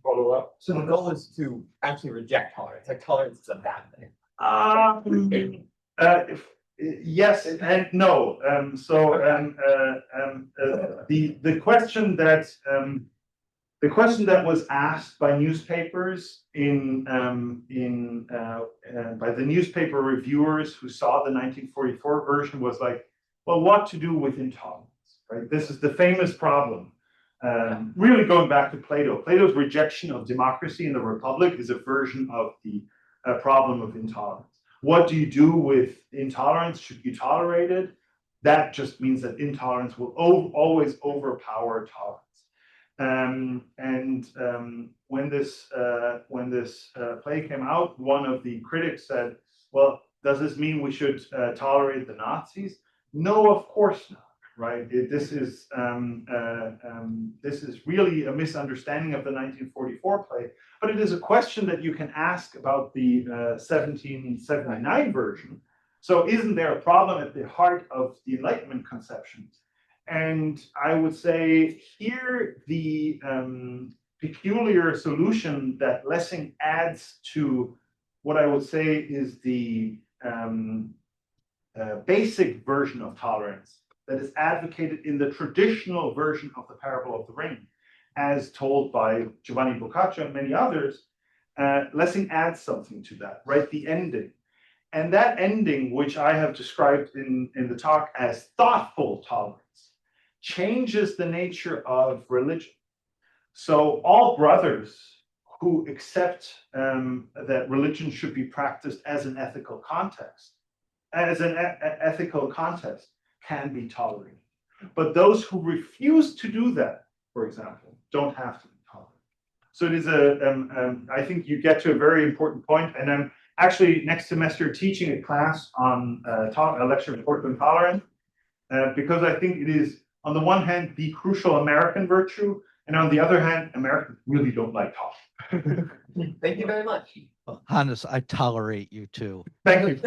follow up. So the goal is to actually reject tolerance. Like tolerance is a bad thing. Yes and no. The question that was asked by newspapers by the newspaper reviewers who saw the 1944 version was like, well, what to do with intolerance, right? This is the famous problem. Really going back to Plato. Plato's rejection of democracy in the Republic is a version of the problem of intolerance. What do you do with intolerance? Should you tolerate it? That just means that intolerance will always overpower tolerance. When this play came out, one of the critics said, "Well, does this mean we should tolerate the Nazis?" No, of course not. Right? This is really a misunderstanding of the 1944 play, but it is a question that you can ask about the 1779 version. So, isn't there a problem at the heart of the Enlightenment conceptions? And I would say here the peculiar solution that Lessing adds to what I would say is the basic version of tolerance that is advocated in the traditional version of the Parable of the Ring, as told by Giovanni Boccaccio and many others. Lessing adds something to that, right? The ending. And that ending, which I have described in the talk as thoughtful tolerance, changes the nature of religion. So all brothers who accept that religion should be practiced as an ethical context, as an ethical contest, can be tolerated. But those who refuse to do that, for example, don't have to be tolerated. So it is I think you get to a very important point, and I'm actually next semester teaching a class on a lecture on tort intolerance, because I think it is, on the one hand, the crucial American virtue, and on the other hand, Americans really don't like talk. Thank you very much. Hannes, I tolerate you too. Thank you.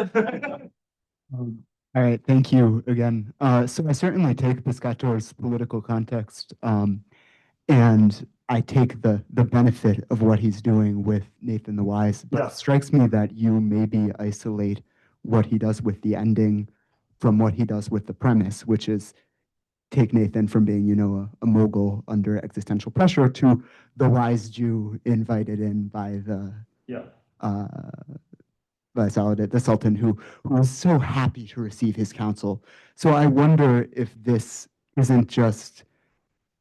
All right, thank you again. So I certainly take Piscator's political context, and I take the benefit of what he's doing with Nathan the Wise. But Yeah. it strikes me that you maybe isolate what he does with the ending from what he does with the premise, which is take Nathan from being, a mogul under existential pressure to the wise Jew invited in by the Saladin, the Sultan, who was so happy to receive his counsel. So I wonder if this isn't just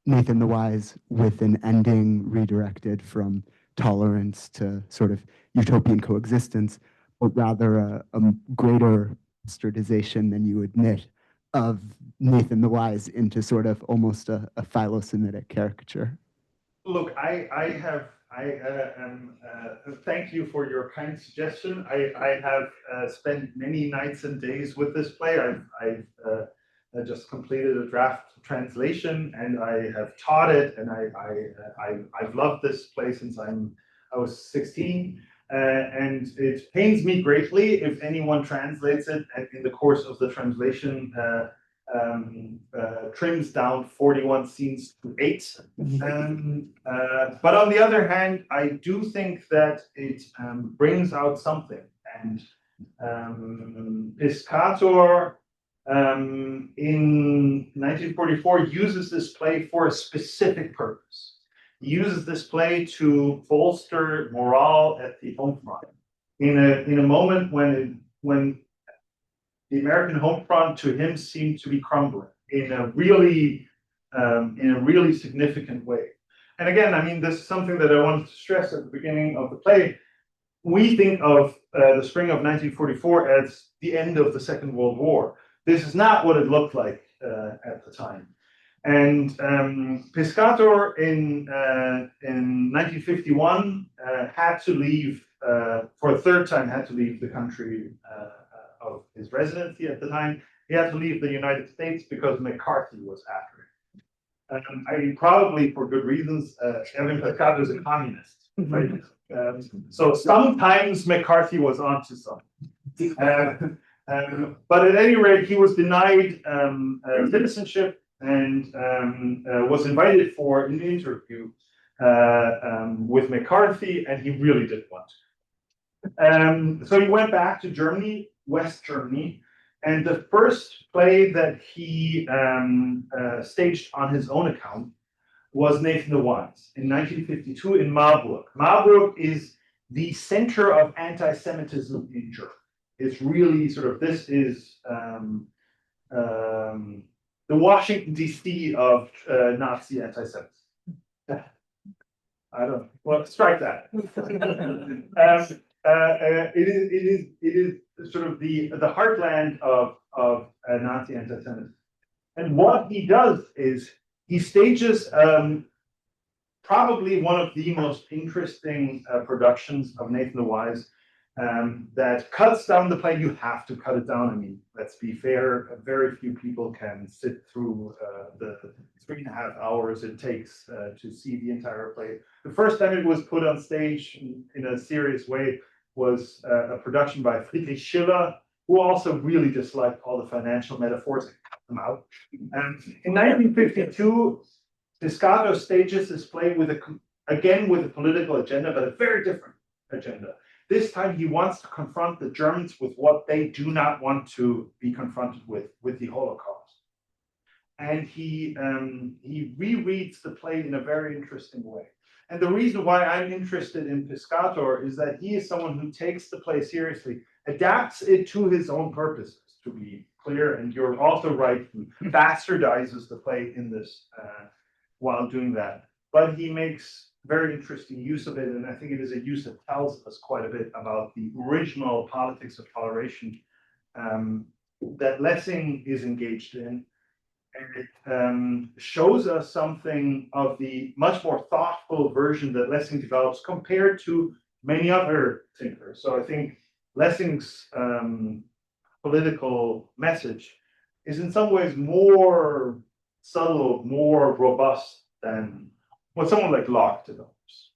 Nathan the Wise with an ending redirected from tolerance to sort of utopian coexistence, but rather a greater bastardization than you admit of Nathan the Wise into sort of almost a philo-Semitic caricature. Look, thank you for your kind suggestion. I have spent many nights and days with this play. I've just completed a draft translation, and I have taught it, and I've loved this play since I was 16. And it pains me greatly if anyone translates it and in the course of the translation trims down 41 scenes to 8. But on the other hand, I do think that it brings out something. And Piscator in 1944 uses this play for a specific purpose. He uses this play to bolster morale at the home front in a moment when the American home front to him seemed to be crumbling in a really significant way. And again, I mean, this is something that I wanted to stress at the beginning of the play. We think of the spring of 1944 as the end of the Second World War. This is not what it looked like at the time. And Piscator in 1951 had to leave, for a third time, had to leave the country of his residency at the time. He had to leave the United States because McCarthy was after him. Probably for good reasons. Evan Piscator is a communist. Right? So sometimes McCarthy was onto something. But at any rate, he was denied citizenship and was invited for an interview with McCarthy, and he really didn't want to. So he went back to Germany, West Germany, and the first play that he staged on his own account was Nathan the Wise in 1952 in Marburg. Marburg is the center of anti-Semitism in Germany. It's really sort of, this is the Washington, D.C. of Nazi anti-Semitism. I don't, well, strike that. It is sort of the heartland of Nazi anti-Semitism. And what he does is he stages probably one of the most interesting productions of Nathan the Wise that cuts down the play. You have to cut it down. I mean, let's be fair, very few people can sit through the 3.5 hours it takes to see the entire play. The first time it was put on stage in a serious way was a production by Friedrich Schiller, who also really disliked all the financial metaphors and cut them out. And in 1952, Piscator stages this play again with a political agenda, but a very different agenda. This time he wants to confront the Germans with what they do not want to be confronted with the Holocaust. And he rereads the play in a very interesting way. And the reason why I'm interested in Piscator is that he is someone who takes the play seriously, adapts it to his own purposes, to be clear, and you're also right, he bastardizes the play in this while doing that. but he makes very interesting use of it, and I think it is a use that tells us quite a bit about the original politics of toleration that Lessing is engaged in. And it shows us something of the much more thoughtful version that Lessing develops compared to many other thinkers. So I think Lessing's political message is in some ways more subtle, more robust than what someone like Locke develops.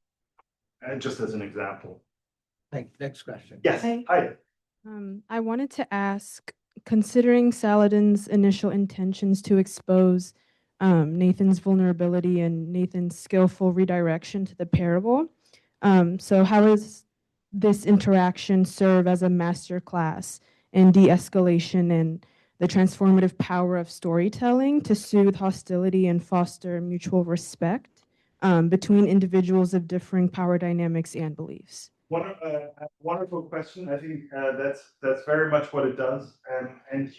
And just as an example. Next question. Yes, hi. I wanted to ask, considering Saladin's initial intentions to expose Nathan's vulnerability and Nathan's skillful redirection to the parable, so how does this interaction serve as a masterclass in de-escalation and the transformative power of storytelling to soothe hostility and foster mutual respect between individuals of differing power dynamics and beliefs? Wonderful question. I think that's very much what it does. And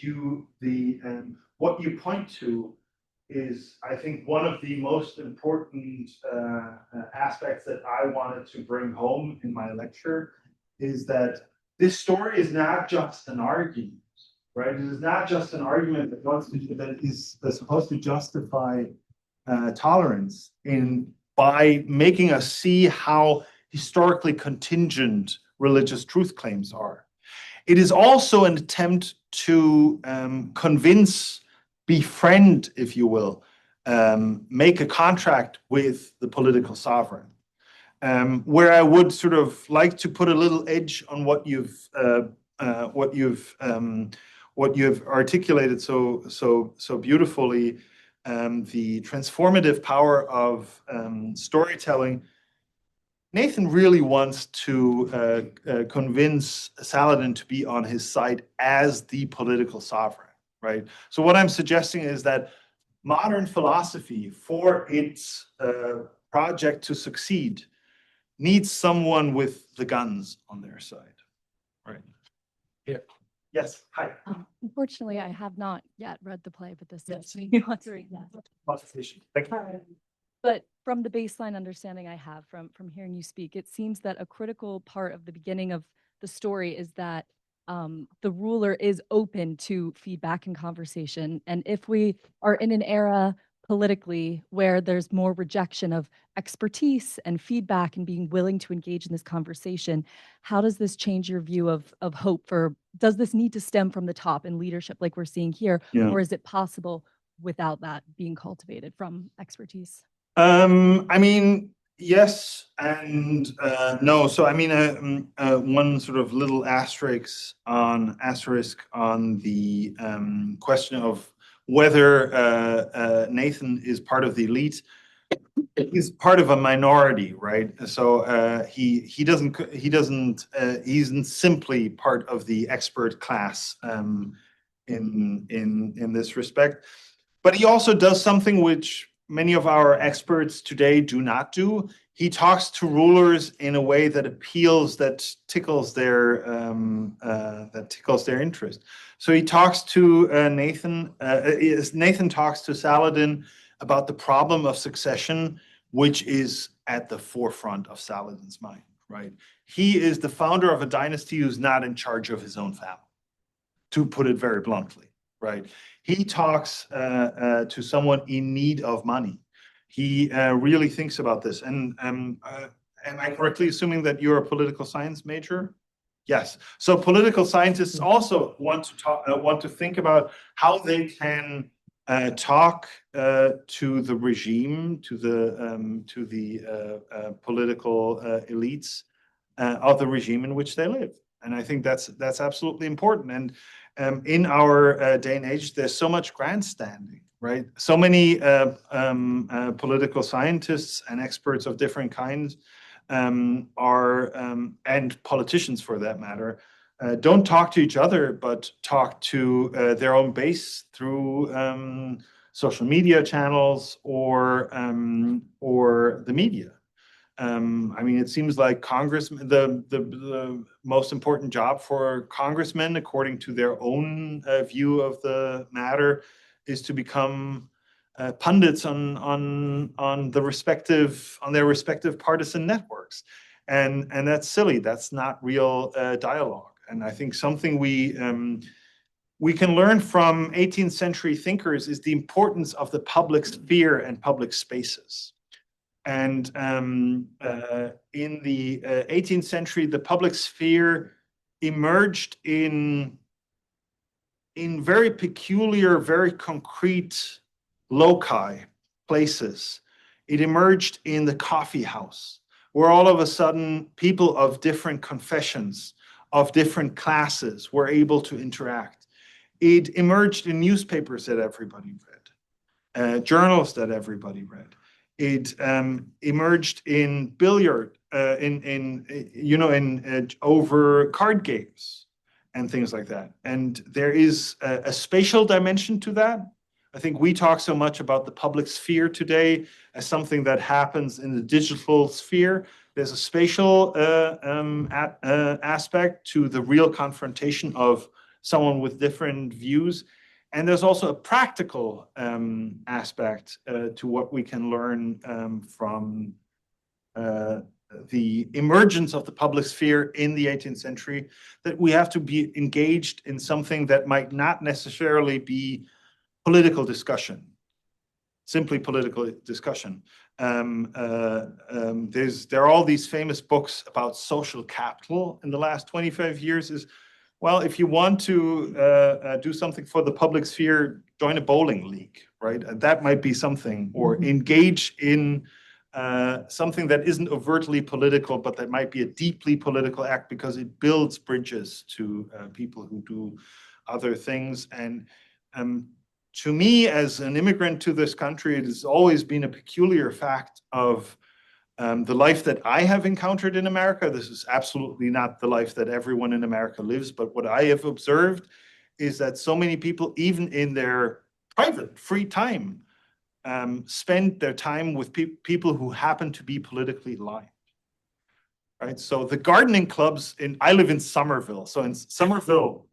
what you point to is, I think, one of the most important aspects that I wanted to bring home in my lecture is that this story is not just an argument, right? It is not just an argument that is supposed to justify tolerance by making us see how historically contingent religious truth claims are. It is also an attempt to convince, befriend, if you will, make a contract with the political sovereign. Where I would sort of like to put a little edge on what you've articulated so beautifully, the transformative power of storytelling. Nathan really wants to convince Saladin to be on his side as the political sovereign, right? So what I'm suggesting is that modern philosophy, for its project to succeed, needs someone with the guns on their side, right? Here. Yes, hi. Unfortunately, I have not yet read the play, but this is answering that. Thank you. But from the baseline understanding I have from hearing you speak, it seems that a critical part of the beginning of the story is that the ruler is open to feedback and conversation. And if we are in an era politically where there's more rejection of expertise and feedback and being willing to engage in this conversation, how does this change your view of hope for, does this need to stem from the top in leadership like we're seeing here, or is it possible without that being cultivated from expertise? I mean, yes and no. So I mean, one sort of little asterisk on the question of whether Nathan is part of the elite. He's part of a minority, right? So he isn't simply part of the expert class in this respect, but he also does something which many of our experts today do not do. He talks to rulers in a way that appeals, that tickles their interest. So he talks to Nathan. Nathan talks to Saladin about the problem of succession, which is at the forefront of Saladin's mind. Right? He is the founder of a dynasty who's not in charge of his own family, to put it very bluntly. Right? He talks to someone in need of money. He really thinks about this. And am I correctly assuming that you're a political science major? Yes. So political scientists also want to think about how they can talk to the regime, to the political elites of the regime in which they live. And I think that's absolutely important. And in our day and age, there's so much grandstanding, right? So many political scientists and experts of different kinds are, and politicians for that matter, don't talk to each other, but talk to their own base through social media channels or the media. I mean, it seems like the most important job for congressmen, according to their own view of the matter, is to become pundits on their respective partisan networks, and that's silly. That's not real dialogue. And I think something we can learn from 18th century thinkers is the importance of the public sphere and public spaces. And in the 18th century, the public sphere emerged in very peculiar, very concrete loci, places. It emerged in the coffee house, where all of a sudden people of different confessions, of different classes were able to interact. It emerged in newspapers that everybody read, journals that everybody read. It emerged in billiard, over card games and things like that. And there is a spatial dimension to that. I think we talk so much about the public sphere today as something that happens in the digital sphere. There's a spatial aspect to the real confrontation of someone with different views. And there's also a practical aspect to what we can learn from the emergence of the public sphere in the 18th century, that we have to be engaged in something that might not necessarily be political discussion, simply political discussion. There are all these famous books about social capital in the last 25 years. Well, if you want to do something for the public sphere, join a bowling league, right? And that might be something, or engage in something that isn't overtly political, but that might be a deeply political act because it builds bridges to people who do other things. And to me, as an immigrant to this country, it has always been a peculiar fact of the life that I have encountered in America. This is absolutely not the life that everyone in America lives, but what I have observed is that so many people, even in their private free time, spend their time with people who happen to be politically aligned. Right? So the gardening clubs I live in Somerville. So in Somerville,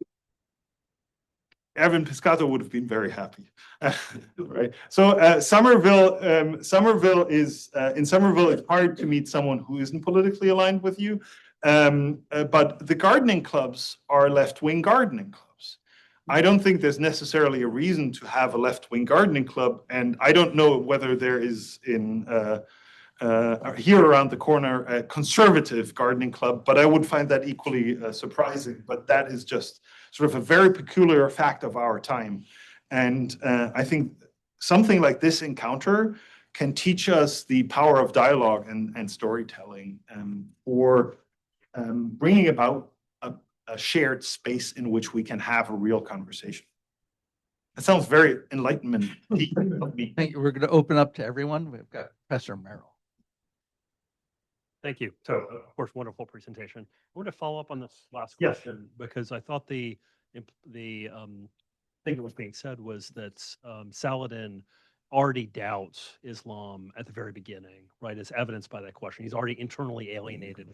Evan Piscato would have been very happy, right? So Somerville is in Somerville. It's hard to meet someone who isn't politically aligned with you, but the gardening clubs are left-wing gardening clubs. I don't think there's necessarily a reason to have a left-wing gardening club, and I don't know whether there is in here around the corner a conservative gardening club, but I would find that equally surprising. But that is just sort of a very peculiar fact of our time. And I think something like this encounter can teach us the power of dialogue and storytelling, or bringing about a shared space in which we can have a real conversation. That sounds very Enlightenment. Thank you. We're going to open up to everyone. We've got Professor Merrill. Thank you. So, of course, wonderful presentation. I want to follow up on this last Yes. question because I thought the thing that was being said was that Saladin already doubts Islam at the very beginning, right? As evidenced by that question, he's already internally alienated.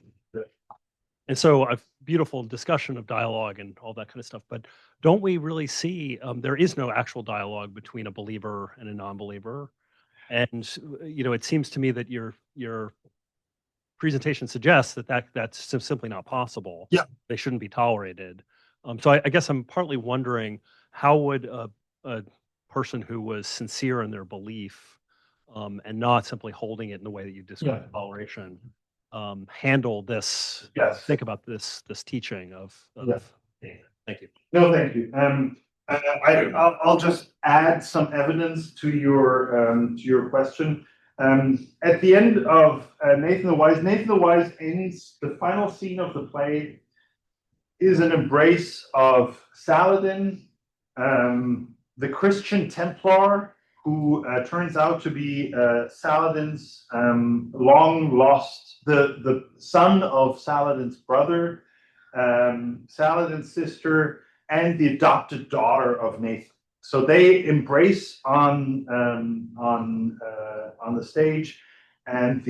And so, a beautiful discussion of dialogue and all that kind of stuff. But don't we really see there is no actual dialogue between a believer and a non-believer? And it seems to me that your presentation suggests that's simply not possible. Yeah, they shouldn't be tolerated. So I guess I'm partly wondering how would a person who was sincere in their belief and not simply holding it in the way that you described toleration handle this? Yes. Think about this teaching of Yes. Thank you. No, thank you. I'll just add some evidence to your question. At the end of Nathan the Wise ends, the final scene of the play is an embrace of Saladin, the Christian Templar, who turns out to be Saladin's long lost, the son of Saladin's brother, Saladin's sister, and the adopted daughter of Nathan. So they embrace on the stage, and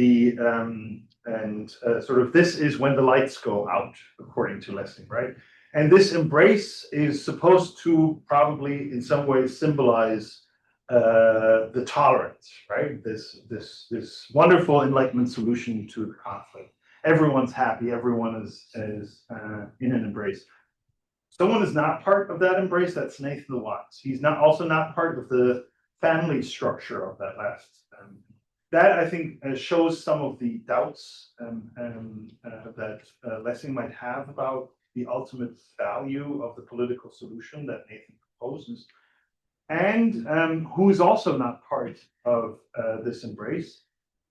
sort of this is when the lights go out, according to Lessing, right? And this embrace is supposed to probably, in some ways, symbolize the tolerance, right? This wonderful Enlightenment solution to the conflict. Everyone's happy. Everyone is in an embrace. Someone is not part of that embrace. That's Nathan the Wise. He's also not part of the family structure of that last. That I think shows some of the doubts that Lessing might have about the ultimate value of the political solution that Nathan proposes. And who is also not part of this embrace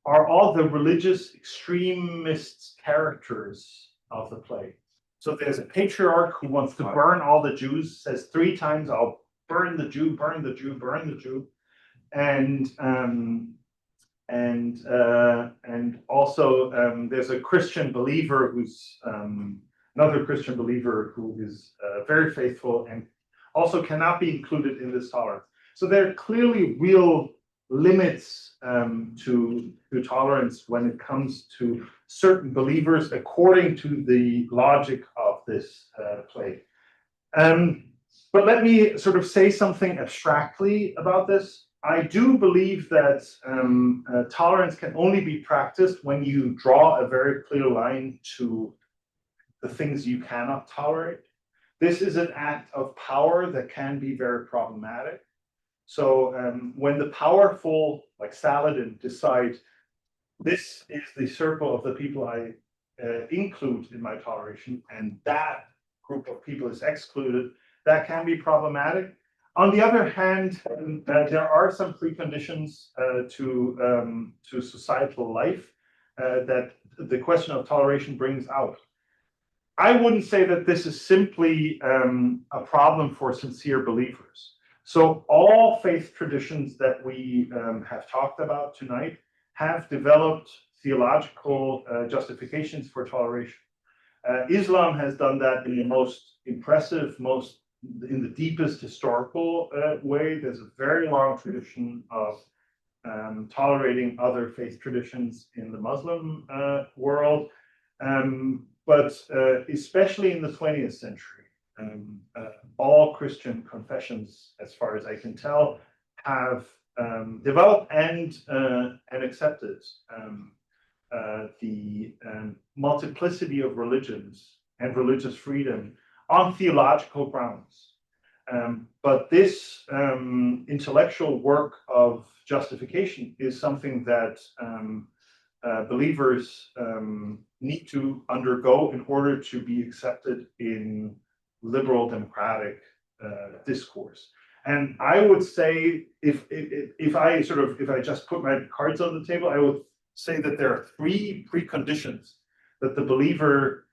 are all the religious extremist characters of the play. So there's a patriarch who wants to burn all the Jews, says 3 times, "I'll burn the Jew, burn the Jew, burn the Jew," and also there's a Christian believer who's another Christian believer who is very faithful and also cannot be included in this tolerance. So there are clearly real limits to tolerance when it comes to certain believers according to the logic of this play. But let me sort of say something abstractly about this. I do believe that tolerance can only be practiced when you draw a very clear line to the things you cannot tolerate. This is an act of power that can be very problematic. So when the powerful, like Saladin, decide this is the circle of the people I include in my toleration, and that group of people is excluded, that can be problematic. On the other hand, there are some preconditions to societal life that the question of toleration brings out. I wouldn't say that this is simply a problem for sincere believers. So all faith traditions that we have talked about tonight have developed theological justifications for toleration. Islam has done that in the most impressive, in the deepest historical way. There's a very long tradition of tolerating other faith traditions in the Muslim world. But especially in the 20th century, all Christian confessions, as far as I can tell, have developed and accepted the multiplicity of religions and religious freedom on theological grounds. But this intellectual work of justification is something that believers need to undergo in order to be accepted in liberal democratic discourse. And I would say, if I just put my cards on the table, I would say that there are 3 preconditions that the believer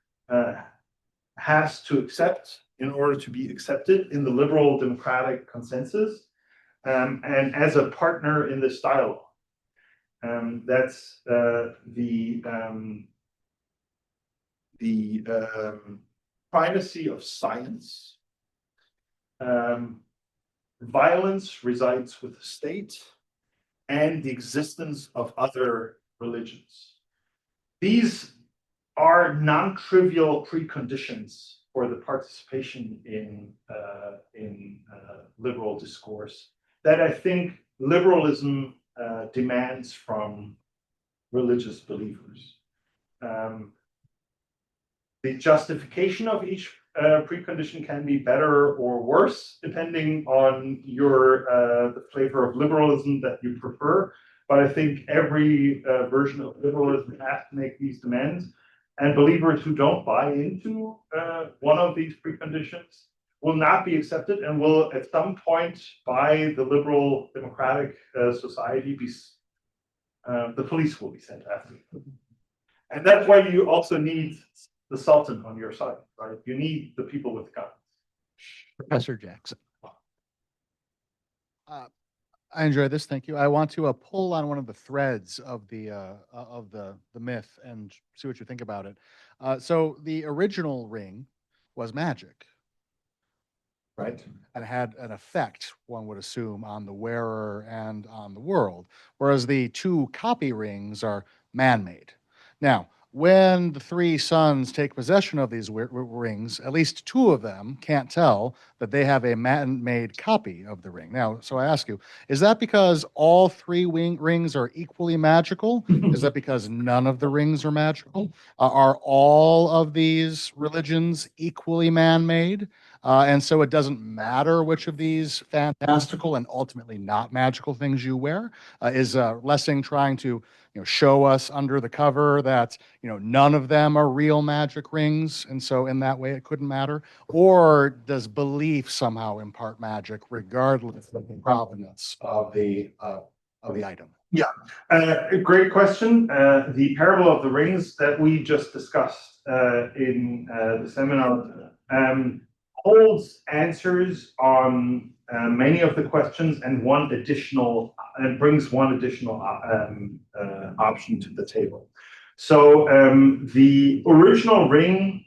has to accept in order to be accepted in the liberal democratic consensus and as a partner in this dialogue. That's the primacy of science. Violence resides with the state, and the existence of other religions. These are non-trivial preconditions for the participation in liberal discourse that I think liberalism demands from religious believers. The justification of each precondition can be better or worse depending on the flavor of liberalism that you prefer. But I think every version of liberalism has to make these demands. And believers who don't buy into one of these preconditions will not be accepted and will at some point by the liberal democratic society the police will be sent after them. And that's why you also need the Sultan on your side, right? You need the people with guns. Professor Jackson. I enjoy this. Thank you. I want to pull on one of the threads of the myth and see what you think about it. So the original ring was magic, right? And had an effect, one would assume, on the wearer and on the world, whereas the 2 copy rings are man-made. Now, when the three sons take possession of these rings, at least two of them can't tell that they have a man-made copy of the ring. Now, so I ask you, is that because all three rings are equally magical? Is that because none of the rings are magical? Are all of these religions equally man-made? And so it doesn't matter which of these fantastical and ultimately not magical things you wear? Is Lessing trying to show us under the cover that none of them are real magic rings, and so in that way it couldn't matter? Or does belief somehow impart magic regardless of the provenance of the item? Great question. The parable of the rings that we just discussed in the seminar holds answers on many of the questions and brings one additional option to the table. So the original ring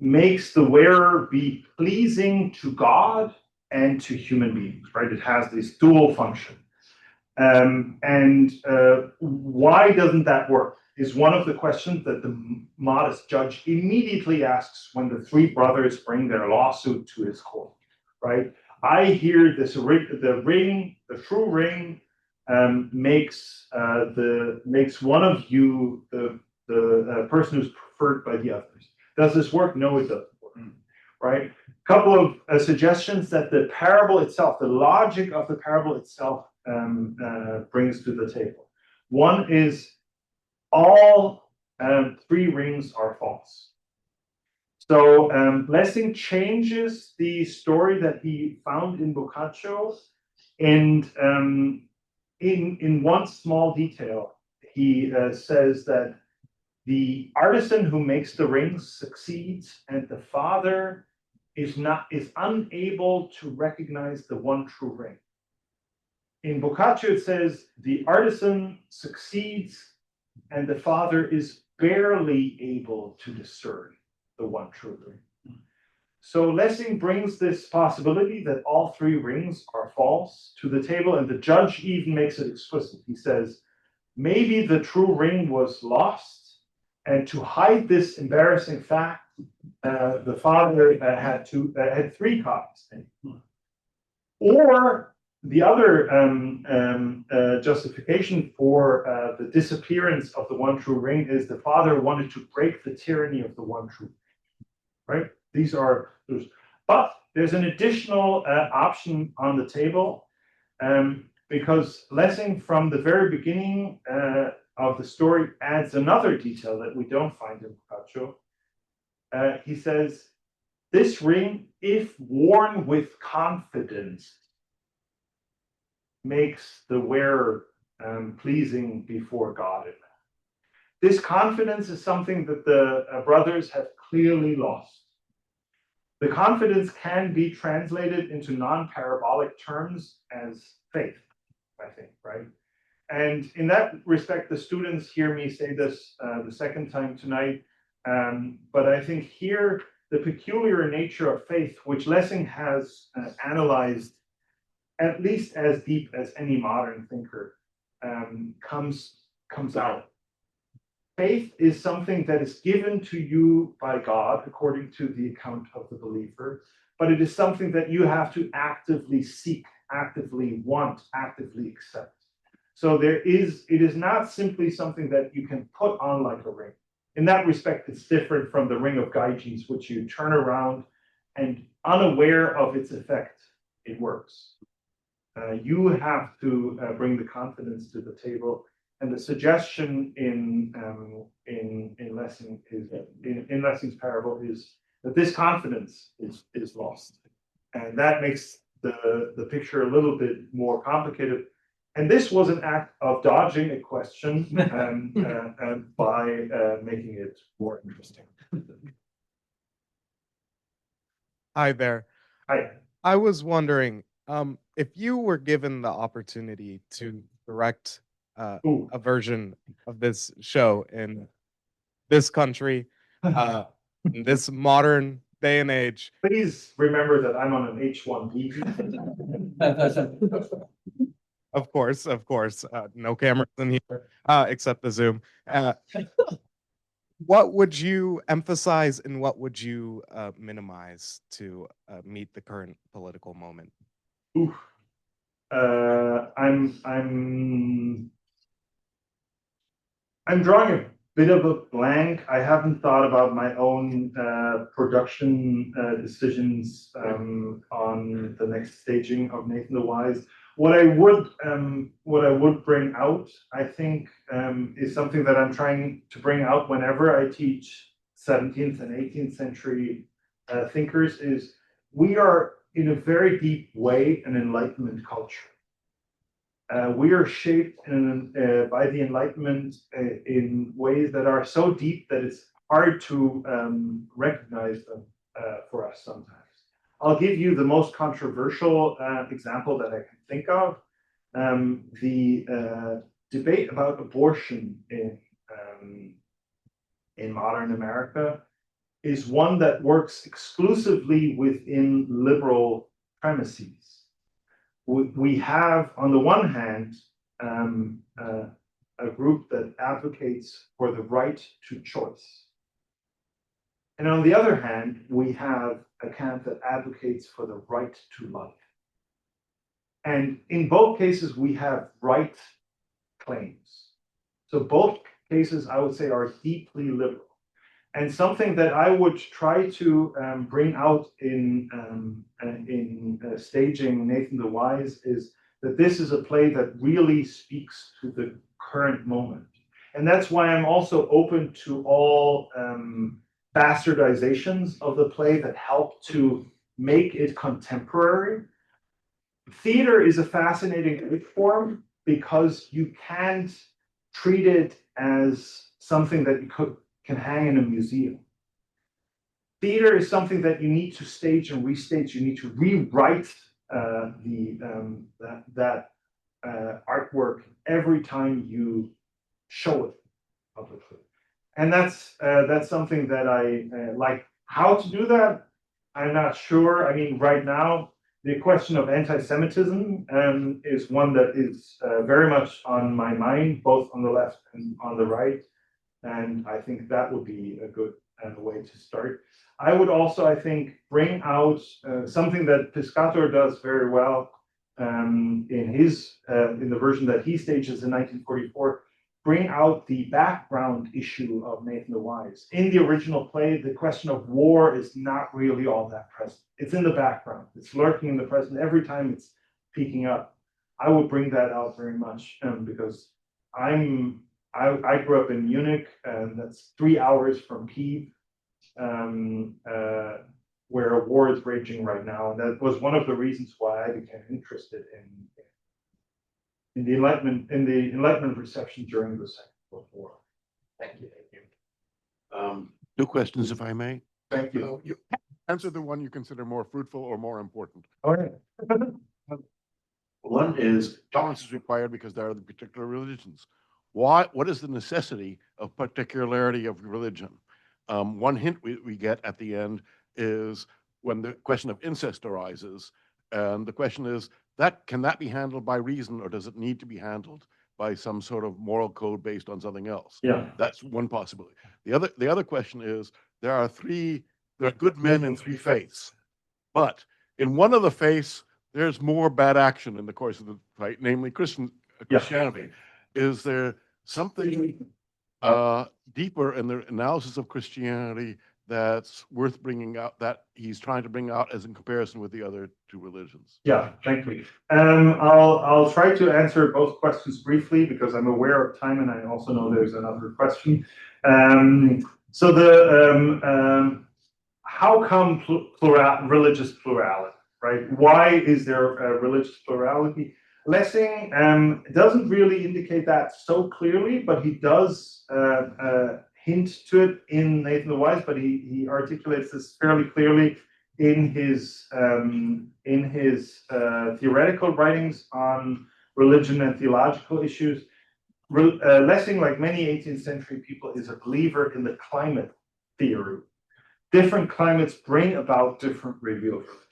makes the wearer be pleasing to God and to human beings, right? It has this dual function. Why doesn't that work is one of the questions that the modest judge immediately asks when the three brothers bring their lawsuit to his court, right? I hear the true ring makes one of you the person who's preferred by the others. Does this work? No, it doesn't work, right? Couple of suggestions that the parable itself, the logic of the parable itself brings to the table. One is all three rings are false. So Lessing changes the story that he found in Boccaccio, and in one small detail, he says that the artisan who makes the rings succeeds, and the father is unable to recognize the one true ring. In Boccaccio, it says the artisan succeeds and the father is barely able to discern the one true ring. So Lessing brings this possibility that all three rings are false to the table, and the judge even makes it explicit. He says, maybe the true ring was lost, and to hide this embarrassing fact, the father had three copies. Or the other justification for the disappearance of the one true ring is the father wanted to break the tyranny of the one true ring, right? But there's an additional option on the table because Lessing from the very beginning of the story adds another detail that we don't find in Boccaccio. He says, this ring, if worn with confidence, makes the wearer pleasing before God. This confidence is something that the brothers have clearly lost. The confidence can be translated into non-parabolic terms as faith, I think, right? And in that respect, the students hear me say this the second time tonight, but I think here the peculiar nature of faith, which Lessing has analyzed at least as deep as any modern thinker, comes out. Faith is something that is given to you by God, according to the account of the believer, but it is something that you have to actively seek, actively want, actively accept. So it is not simply something that you can put on like a ring. In that respect, it's different from the ring of Gyges, which you turn around and unaware of its effect, it works. You have to bring the confidence to the table, and the suggestion in Lessing's parable is that this confidence is lost, and that makes the picture a little bit more complicated. And this was an act of dodging a question by making it more interesting. Hi there. Hi. I was wondering, if you were given the opportunity to direct a version of this show in this country, in this modern day and age. Please remember that I'm on an H-1B. Of course, of course. No cameras in here, except the Zoom. What would you emphasize and what would you minimize to meet the current political moment? Oof. I'm drawing a bit of a blank. I haven't thought about my own production decisions on the next staging of Nathan the Wise. What I would bring out, I think, is something that I'm trying to bring out whenever I teach 17th and 18th century thinkers, is we are in a very deep way an Enlightenment culture. We are shaped by the Enlightenment in ways that are so deep that it's hard to recognize them for us sometimes. I'll give you the most controversial example that I can think of. The debate about abortion in modern America is one that works exclusively within liberal premises. We have, on the one hand, a group that advocates for the right to choice. And on the other hand, we have a camp that advocates for the right to life. And in both cases, we have right claims. So both cases, I would say, are deeply liberal. And something that I would try to bring out in staging Nathan the Wise is that this is a play that really speaks to the current moment. And that's why I'm also open to all bastardizations of the play that help to make it contemporary. Theater is a fascinating art form because you can't treat it as something that you can hang in a museum. Theater is something that you need to stage and restage. You need to rewrite that artwork every time you show it publicly. And that's something that I like. How to do that, I'm not sure. I mean, right now, the question of anti-Semitism is one that is very much on my mind, both on the left and on the right. And I think that would be a good way to start. I would also, I think, bring out something that Piscator does very well in the version that he stages in 1944, bring out the background issue of Nathan the Wise. In the original play, the question of war is not really all that present. It's in the background. It's lurking in the present every time it's peeking up. I would bring that out very much because I grew up in Munich, and that's 3 hours from Kyiv, where a war is raging right now. And that was one of the reasons why I became interested in the Enlightenment reception during the Second World War. Thank you. Two questions, if I may. Thank you. You answer the one you consider more fruitful or more important. All right. One is tolerance is required because there are the particular religions. What is the necessity of particularity of religion? One hint we get at the end is when the question of incest arises, and the question is can that be handled by reason, or does it need to be handled by some sort of moral code based on something else? Yeah, that's one possibility. The other question is there are good men in three faiths, but in one of the faiths there's more bad action in the course of the fight, namely Christianity. Is there something deeper in the analysis of Christianity that's worth bringing out, that he's trying to bring out as in comparison with the other two religions? Yeah, thank you. I'll try to answer both questions briefly because I'm aware of time and I also know there's another question. So how come religious plurality, right? Why is there a religious plurality? Lessing doesn't really indicate that so clearly, but he does hint to it in Nathan the Wise, but he articulates this fairly clearly in his theoretical writings on religion and theological issues. Lessing, like many 18th century people, is a believer in the climate theory. Different climates bring about different review of religion.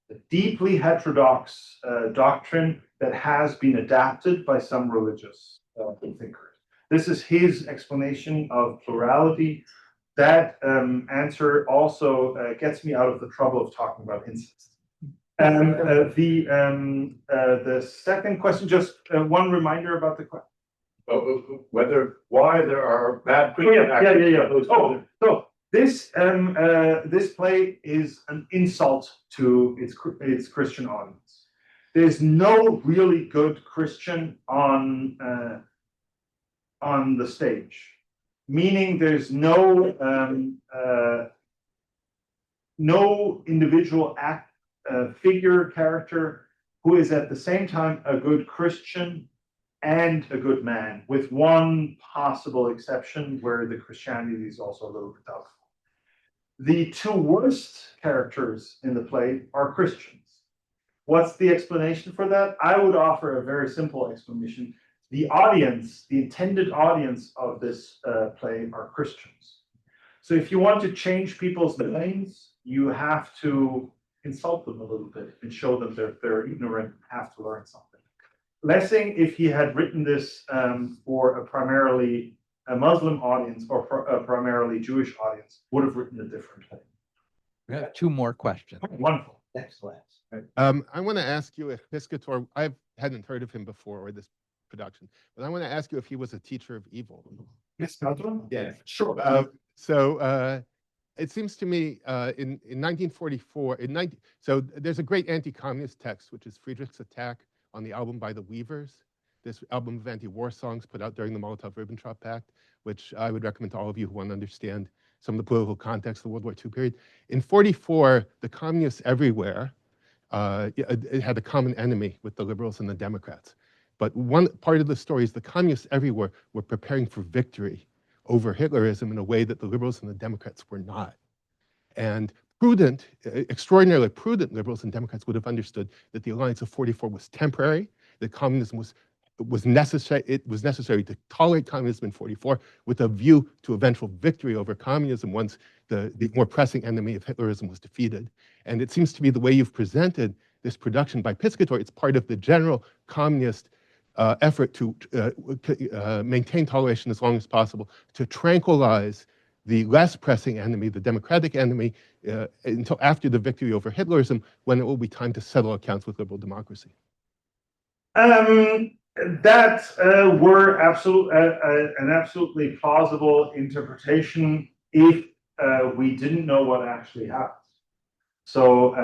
The deeply heterodox doctrine that has been adapted by some religious thinkers. This is his explanation of plurality. That answer also gets me out of the trouble of talking about incest. The second question, just one reminder about the question. Why there are bad Christian Oh, so this this play is an insult to its Christian audience. There's no really good Christian on the stage, meaning there's no no individual figure character who is at the same time a good Christian and a good man, with one possible exception where the Christianity is also a little bit doubtful. The two worst characters in the play are Christians. What's the explanation for that? I would offer a very simple explanation. The audience, the intended audience of this play are Christians. So if you want to change people's minds, you have to insult them a little bit and show them that they're ignorant and have to learn something. Lessing, if he had written this for a primarily a Muslim audience or a primarily Jewish audience, would have written a different thing. We have two more questions. Wonderful. Excellent. I want to ask you if Piscator, I hadn't heard of him before or this production, but I want to ask you if he was a teacher of evil. Piscator? Yeah, sure. It seems to me in 1944, so there's a great anti-communist text, which is Friedrich's Attack on the album by the Weavers, this album of anti-war songs put out during the Molotov-Ribbentrop Pact, which I would recommend to all of you who want to understand some of the political context of the World War II period. In 44, the communists everywhere, it had a common enemy with the liberals and the Democrats. But one part of the story is the communists everywhere were preparing for victory over Hitlerism in a way that the liberals and the Democrats were not. And prudent, extraordinarily prudent liberals and Democrats would have understood that the alliance of 44 was temporary, that communism was necessary. It was necessary to tolerate communism in 44 with a view to eventual victory over communism once the more pressing enemy of Hitlerism was defeated. And it seems to be the way you've presented this production by Piscator, it's part of the general communist effort to maintain toleration as long as possible, to tranquilize the less pressing enemy, the democratic enemy, until after the victory over Hitlerism, when it will be time to settle accounts with liberal democracy. That were an absolutely plausible interpretation if we didn't know what actually happened. So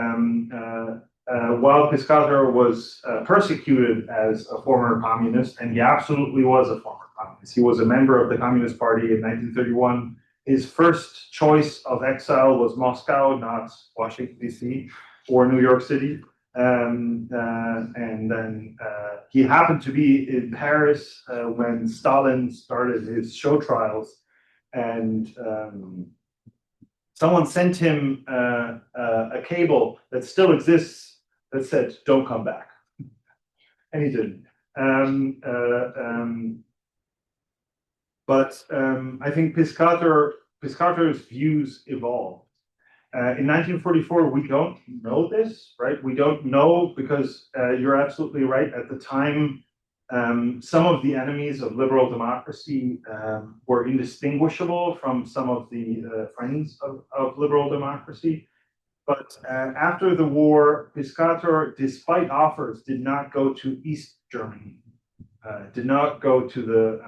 while Piscator was persecuted as a former communist, and he absolutely was a former communist, he was a member of the Communist Party in 1931. His first choice of exile was Moscow, not Washington, D.C. or New York City. And then he happened to be in Paris when Stalin started his show trials, and someone sent him a cable that still exists that said, "Don't come back," and he didn't. But I think Piscator's views evolved. In 1944, we don't know this, right? We don't know because you're absolutely right. At the time, some of the enemies of liberal democracy were indistinguishable from some of the friends of liberal democracy. But after the war, Piscator, despite offers, did not go to East Germany, did not go to the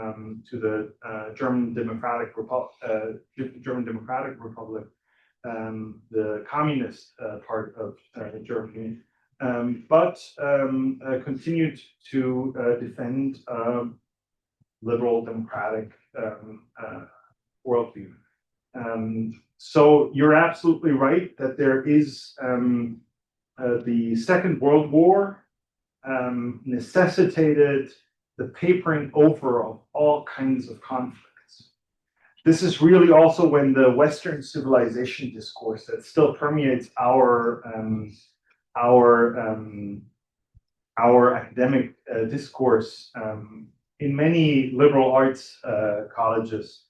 German Democratic Republic, the communist part of Germany, but continued to defend liberal democratic worldview. So you're absolutely right that there is the Second World War necessitated the papering over of all kinds of conflicts. This is really also when the Western civilization discourse that still permeates our academic discourse in many liberal arts colleges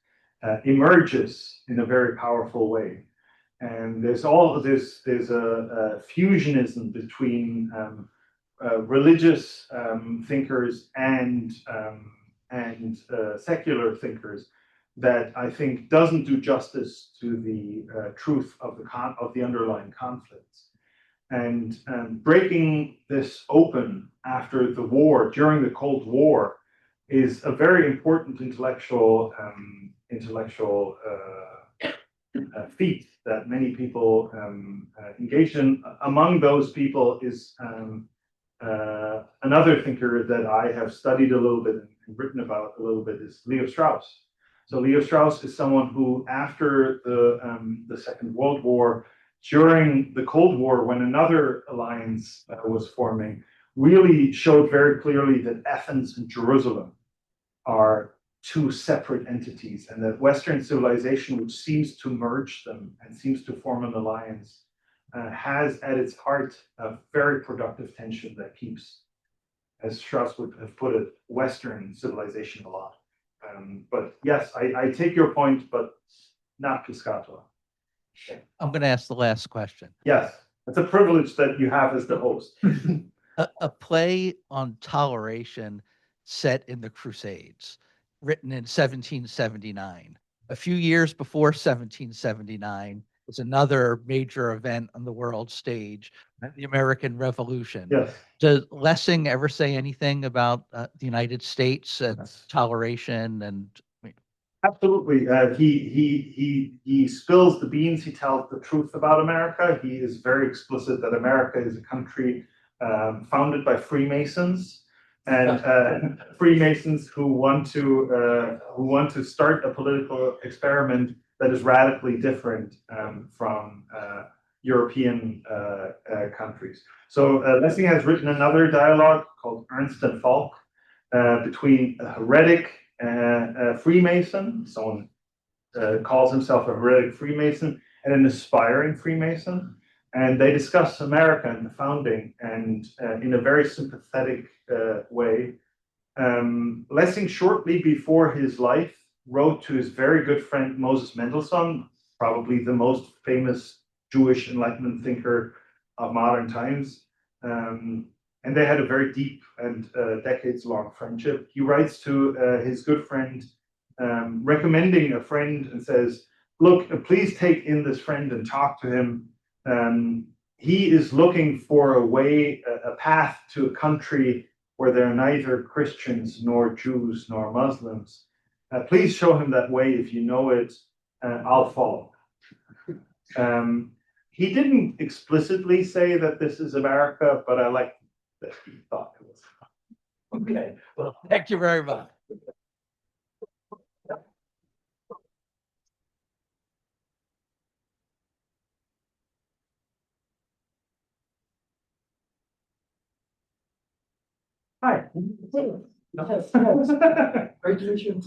emerges in a very powerful way. And there's a fusionism between religious thinkers and secular thinkers that I think doesn't do justice to the truth of the underlying conflicts. And breaking this open after the war, during the Cold War, is a very important intellectual feat that many people engage in. Among those people is another thinker that I have studied a little bit and written about a little bit is Leo Strauss. So Leo Strauss is someone who, after the Second World War, during the Cold War, when another alliance was forming, really showed very clearly that Athens and Jerusalem are two separate entities, and that Western civilization, which seems to merge them and seems to form an alliance, has at its heart a very productive tension that keeps, as Strauss would have put it, Western civilization alive. But yes, I take your point, but not Piscator. I'm going to ask the last question. Yes, it's a privilege that you have as the host. A play on toleration set in the Crusades, written in 1779. A few years before 1779 was another major event on the world stage, the American Revolution. Yes. Does Lessing ever say anything about the United States and toleration and? Absolutely. He spills the beans. He tells the truth about America. He is very explicit that America is a country founded by Freemasons, and Freemasons who want to start a political experiment that is radically different from European countries. So Lessing has written another dialogue called Ernst and Falk between a heretic Freemason, someone calls himself a heretic Freemason, and an aspiring Freemason. And they discuss America and the founding, and in a very sympathetic way. Lessing, shortly before his life, wrote to his very good friend Moses Mendelssohn, probably the most famous Jewish Enlightenment thinker of modern times. And they had a very deep and decades-long friendship. He writes to his good friend, recommending a friend, and says, look, please take in this friend and talk to him. He is looking for a path to a country where there are neither Christians nor Jews nor Muslims. Please show him that way. If you know it, I'll follow. He didn't explicitly say that this is America, but I like that he thought it was. Okay, well, thank you very much. Hi. Great to meet you.